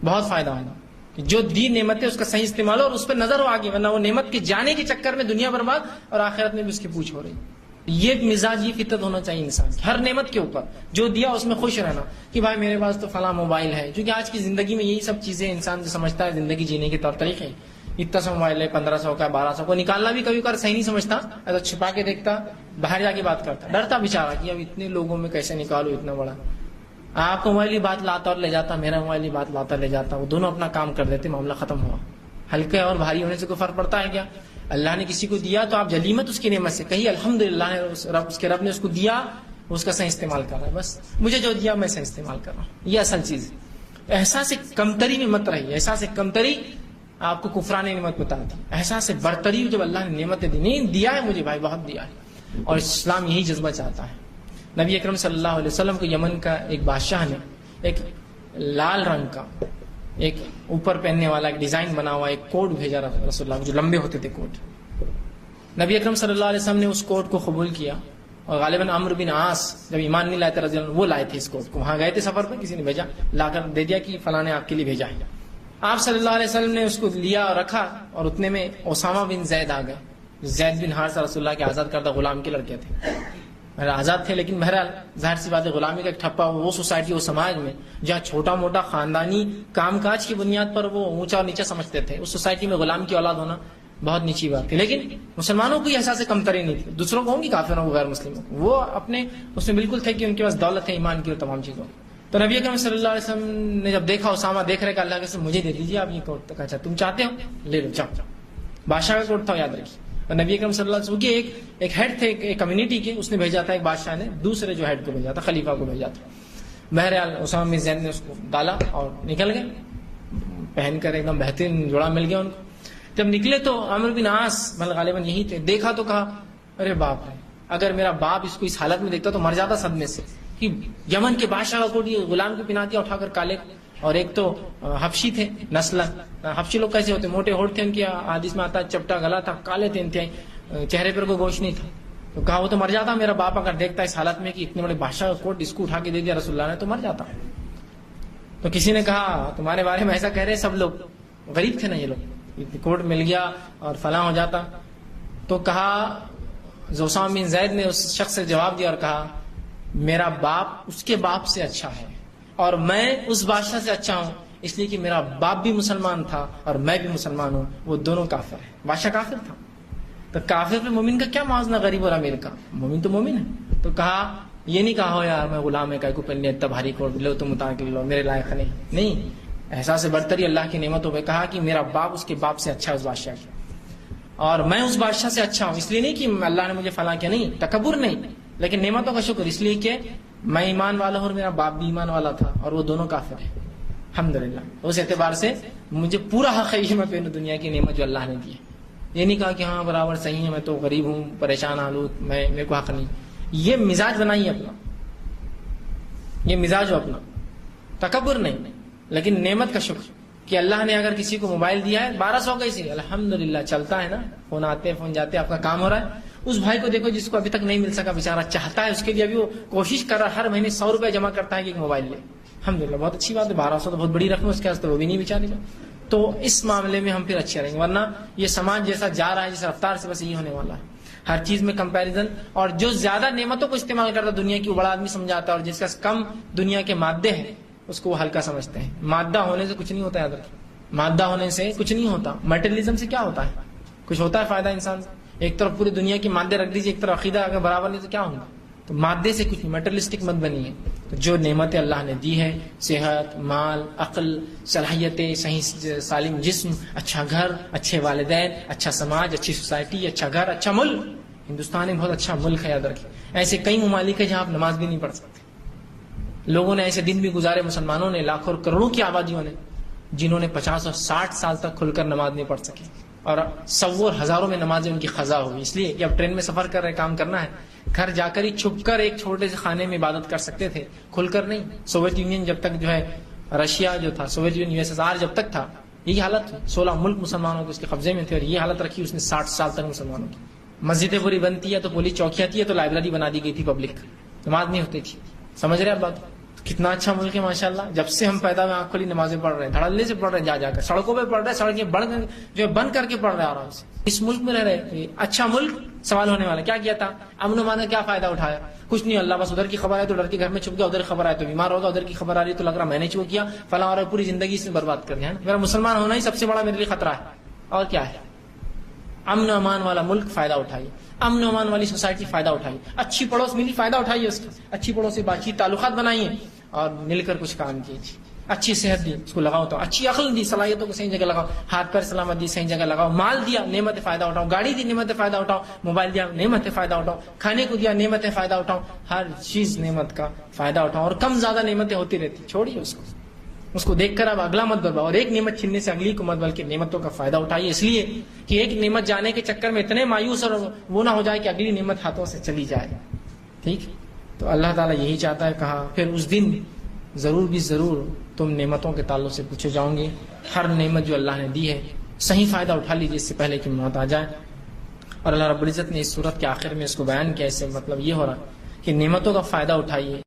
بہت فائدہ ہوگا. جو دی نعمت ہے اس کا صحیح استعمال ہو اور اس پہ نظر ہو آگے, ورنہ وہ نعمت کے جانے کے چکر میں دنیا برباد اور آخرت میں بھی اس کی پوچھ ہو رہی. یہ مزاج, یہ فطرت ہونا چاہیے انسان کی, ہر نعمت کے اوپر جو دیا اس میں خوش رہنا, کہ بھائی میرے پاس تو فلاں موبائل ہے. کیونکہ آج کی زندگی میں یہی سب چیزیں انسان جو سمجھتا ہے زندگی جینے کے طور طریقے, اتنا سا موبائل ہے, 1500 کا, 1200 کو نکالنا بھی کبھی کبھار صحیح نہیں سمجھتا, ایسا چھپا کے دیکھتا, باہر جا کے بات کرتا, ڈرتا بیچارہ کہ اب اتنے لوگوں میں کیسے نکالو اتنا بڑا. آپ کو موبائل ہی بات لاتا اور لے جاتا, میرا موبائل ہی بات لاتا لے جاتا, وہ دونوں اپنا کام کر دیتے, معاملہ ختم ہوا. ہلکے اور بھاری ہونے سے کوئی فرق پڑتا ہے کیا؟ اللہ نے کسی کو دیا تو آپ جلی مت اس کی نعمت سے, کہیے الحمدللہ اس کے رب نے اس کو دیا, اس کا صحیح استعمال کر رہا ہے. بس مجھے جو دیا میں صحیح استعمال کر رہا ہوں, یہ اصل چیز ہے. احساس کمتری میں مت رہیے, احساس کمتری آپ کو کفران نعمت بتاتی. احساس برتری, جب اللہ نے نعمتیں دی, نہیں دیا ہے مجھے بھائی, بہت دیا ہے, اور اسلام یہی جذبہ چاہتا ہے. نبی اکرم صلی اللہ علیہ وسلم کو یمن کا ایک بادشاہ نے ایک لال رنگ کا ایک اوپر پہننے والا ایک ڈیزائن بنا ہوا ایک کوٹ بھیجا رسول اللہ, جو لمبے ہوتے تھے کوٹ. نبی اکرم صلی اللہ علیہ وسلم نے اس کوٹ کو قبول کیا, اور غالباً عمرو بن عاص جب ایمان نہیں لائے تھے رضی اللہ عنہ, وہ لائے تھے اس کوٹ کو, وہاں گئے تھے سفر پہ, کسی نے بھیجا, لا کر دے دیا کہ فلاں نے آپ کے لیے بھیجا ہے. آپ صلی اللہ علیہ وسلم نے اس کو لیا اور رکھا, اور اتنے میں اسامہ بن زید آ گئے. زید بن حارثہ رسول اللہ کے آزاد کردہ غلام کے لڑکے تھے, آزاد تھے, لیکن بہرحال ظاہر سی بات ہے غلامی کا ایک ٹھپا, وہ سوسائٹی, وہ سماج میں جہاں چھوٹا موٹا خاندانی کام کاج کی بنیاد پر وہ اونچا اور نیچا سمجھتے تھے, اس سوسائٹی میں غلام کی اولاد ہونا بہت نیچی بات تھی. لیکن مسلمانوں کو یہ احساس کمتری نہیں تھی, دوسروں کو ہوں گی, کافروں کو, غیر مسلموں کو, وہ اپنے اس میں بالکل تھے کہ ان کے پاس دولت ہے ایمان کی اور تمام چیزوں. تو نبی اکرم صلی اللہ علیہ وسلم نے جب دیکھا اسامہ دیکھ رہے کہ اللہ کے رسول مجھے دے دیجیے آپ یہ کوٹ, تو کہا تم چاہتے ہو لے لو, جاؤ. بادشاہ کا کوٹ تھا, یاد رکھیے. اور نبی اکرم صلی اللہ علیہ وسلم کے ایک ہیڈ تھے ایک کمیونٹی کے, اس نے بھیجا تھا, ایک بادشاہ نے دوسرے جو ہیڈ کو بھیجا تھا, خلیفہ کو بھیجا تھا. بہرحال اسامہ بن زید نے اس کو ڈالا اور نکل گئے, پہن کر ایک دم بہترین جوڑا مل گیا ان کو. جب نکلے تو عمرو بن عاص غالباً یہی تھے, دیکھا تو کہا ارے باپ رے, اگر میرا باپ اس کو اس حالت میں دیکھتا تو مر جاتا صدمے سے, کہ یمن کے بادشاہ کا کوٹ غلام کو پہنا دیا اٹھا کر کالے، اور ایک تو حبشی تھے نسلا. حبشی لوگ کیسے ہوتے؟ موٹے ہوٹ تھے ان کی، حدیث میں آتا ہے چپٹا گلا تھا، کالے تھے انتہائی، چہرے پر کوئی گوشت نہیں تھا. تو کہا وہ تو مر جاتا میرا باپ اگر دیکھتا اس حالت میں کہ اتنے بڑے بادشاہ کا کوٹ اس کو اٹھا کے دے دیا رسول اللہ نے، تو مر جاتا. تو کسی نے کہا تمہارے بارے میں ایسا کہہ رہے سب لوگ، غریب تھے نا یہ لوگ، کوٹ مل گیا اور فلاں ہو جاتا. تو کہا زوسام بن زید نے اس شخص سے جواب دیا اور کہا میرا باپ اس کے باپ سے اچھا ہے اور میں اس بادشاہ سے اچھا ہوں، اس لیے کہ میرا باپ بھی مسلمان تھا اور میں بھی مسلمان ہوں، وہ دونوں کافر ہیں. بادشاہ کافر تھا، تو کافر پہ مومن کا کیا موازنہ غریب اور امیر کا؟ مومن تو مومن ہے. تو کہا یہ نہیں کہا ہو یار میں غلام ہے کو پہلے اتنا بھاری کوٹ لو تم اتار کے لو، میرے لائق نہیں. احساس برتری اللہ کی نعمتوں پہ کہا کہ میرا باپ اس کے باپ سے اچھا ہے اس بادشاہ کی، اور میں اس بادشاہ سے اچھا ہوں. اس لیے نہیں کہ اللہ نے مجھے فلاں کیا، نہیں تکبر نہیں، لیکن نعمتوں کا شکر اس لیے کہ میں ایمان والا ہوں اور میرا باپ بھی ایمان والا تھا اور وہ دونوں کافر ہیں. الحمدللہ اس اعتبار سے مجھے پورا حق ہے یہ میں پہنوں دنیا کی نعمت جو اللہ نے دی ہے. یہ نہیں کہا کہ ہاں برابر صحیح ہے میں تو غریب ہوں پریشان آلود میرے کو حق نہیں. یہ مزاج بنائیے اپنا، یہ مزاج ہو اپنا، تکبر نہیں، لیکن نعمت کا شکر کہ اللہ نے اگر کسی کو موبائل دیا ہے 1200 کا اسی الحمدللہ چلتا ہے نا، فون آتے ہیں فون جاتے ہیں، آپ کا کام ہو رہا ہے. اس بھائی کو دیکھو جس کو ابھی تک نہیں مل سکا، بیچارہ چاہتا ہے، اس کے لیے ابھی وہ کوشش کر رہا ہے، ہر مہینے 100 روپے جمع کرتا ہے کہ ایک موبائل لے. الحمدللہ بہت اچھی بات ہے، 1200 تو بہت بڑی رقم ہے اس کے واسطے، وہ بھی نہیں بیچارے گا. تو اس معاملے میں ہم پھر اچھے رہیں گے، ورنہ یہ سماج جیسا جا رہا ہے جس رفتار سے بس یہی ہونے والا ہے. ہر چیز میں کمپیریزن، اور جو زیادہ نعمتوں کو استعمال کرتا دنیا کی وہ بڑا آدمی سمجھاتا ہے، اور جس کا کم دنیا کے مادے ہیں اس کو وہ ہلکا سمجھتے ہیں. مادہ ہونے سے کچھ نہیں ہوتا، یاد رکھیں مادہ ہونے سے کچھ نہیں ہوتا. میٹریلزم سے کیا ہوتا ہے؟ کچھ ہوتا ہے فائدہ انسان سے؟ ایک طرف پوری دنیا کی مادے رکھ دیجیے، ایک طرف عقیدہ اگر برابر نہیں تو کیا ہوگا؟ تو مادے سے کچھ نہیں، میٹریلسٹک مت بنی ہے. تو جو نعمتیں اللہ نے دی ہے، صحت، مال، عقل، صلاحیتیں، صحیح سالم جسم، اچھا گھر، اچھے والدین، اچھا سماج، اچھی سوسائٹی، اچھا گھر، اچھا ملک. ہندوستان ایک بہت اچھا ملک ہے، یاد رکھیں. ایسے کئی ممالک ہیں جہاں آپ نماز بھی نہیں پڑھ سکتے. لوگوں نے ایسے دن بھی گزارے، مسلمانوں نے، لاکھوں کروڑوں کی آبادیوں نے، جنہوں نے 50 اور 60 سال تک کھل کر نماز نہیں پڑھ سکی، اور سووں ہزاروں میں نمازیں ان کی قضا ہوئی. اس لیے کہ اب ٹرین میں سفر کر رہے، کام کرنا ہے، گھر جا کر ہی چھپ کر ایک چھوٹے سے خانے میں عبادت کر سکتے تھے، کھل کر نہیں. سوویت یونین جب تک جو ہے، رشیا جو تھا، سوویت یونین USSR جب تک تھا، یہی حالت تھی. 16 ملک مسلمانوں کے اس کے قبضے میں تھے، اور یہ حالت رکھی اس نے 60 سال تک مسلمانوں کی. مسجدیں پوری بنتی ہے تو پولیس چوکی آتی ہے، تو لائبریری بنا دی گئی تھی پبلک، نماز نہیں ہوتی تھی. سمجھ رہے آپ بات؟ کتنا اچھا ملک ہے ماشاءاللہ. جب سے ہم پیدا ہوئے آنکھ کھلی نمازیں پڑھ رہے ہیں، دھڑلے سے پڑھ رہے ہیں، جا کر سڑکوں پہ پڑھ رہے ہیں، سڑکیں بند کر کے پڑھ رہے ہیں آرام سے. اس ملک میں رہ رہے، اچھا ملک. سوال ہونے والا کیا کیا تھا؟ امن و امان کا کیا فائدہ اٹھایا؟ کچھ نہیں. اللہ بس ادھر کی خبر آئے تو ڈر کے گھر میں چھپ گیا، ادھر خبر آئے تو بیمار ہوگا، ادھر کی خبر آ رہی تو لگ رہا میں نے چو کیا فلاں، اور پوری زندگی اس میں برباد کر دیا. میرا مسلمان ہونا ہی سب سے بڑا میرے لیے خطرہ ہے. اور کیا ہے؟ امن و امان والا ملک فائدہ اٹھائیے، امن و امان والی سوسائٹی فائدہ اٹھائیے، اچھی پڑوس ملی فائدہ اٹھائیے اس کا، اچھی پڑوس سے بات چیت تعلقات بنائیے اور مل کر کچھ کام کیجیے. اچھی صحت دی اس کو لگاؤ، تو اچھی عقل دی، صلاحیتوں کو صحیح جگہ لگاؤ، ہاتھ پیر سلامت دی صحیح جگہ لگاؤ، مال دیا نعمت فائدہ اٹھاؤ، گاڑی دی نعمت فائدہ اٹھاؤ، موبائل دیا نعمت فائدہ اٹھاؤ، کھانے کو دیا نعمت فائدہ اٹھاؤ، ہر چیز نعمت کا فائدہ اٹھاؤ. اور کم زیادہ نعمتیں ہوتی رہتی، چھوڑیے اس کو دیکھ کر اب اگلا مت برباؤ، اور ایک نعمت چھیننے سے اگلی کو مت، بلکہ نعمتوں کا فائدہ اٹھائیے. اس لیے کہ ایک نعمت جانے کے چکر میں اتنے مایوس اور وہ نہ ہو جائے کہ اگلی نعمت ہاتھوں سے چلی جائے. ٹھیک، تو اللہ تعالیٰ یہی چاہتا ہے. کہا پھر اس دن ضرور بھی ضرور تم نعمتوں کے تعلق سے پوچھے جاؤں گے. ہر نعمت جو اللہ نے دی ہے صحیح فائدہ اٹھا لیجیے اس سے پہلے کہ موت آ جائے. اور اللہ رب العزت نے اس صورت کے آخر میں اس کو بیان کیا، اس سے مطلب یہ ہو رہا کہ نعمتوں کا فائدہ اٹھائیے.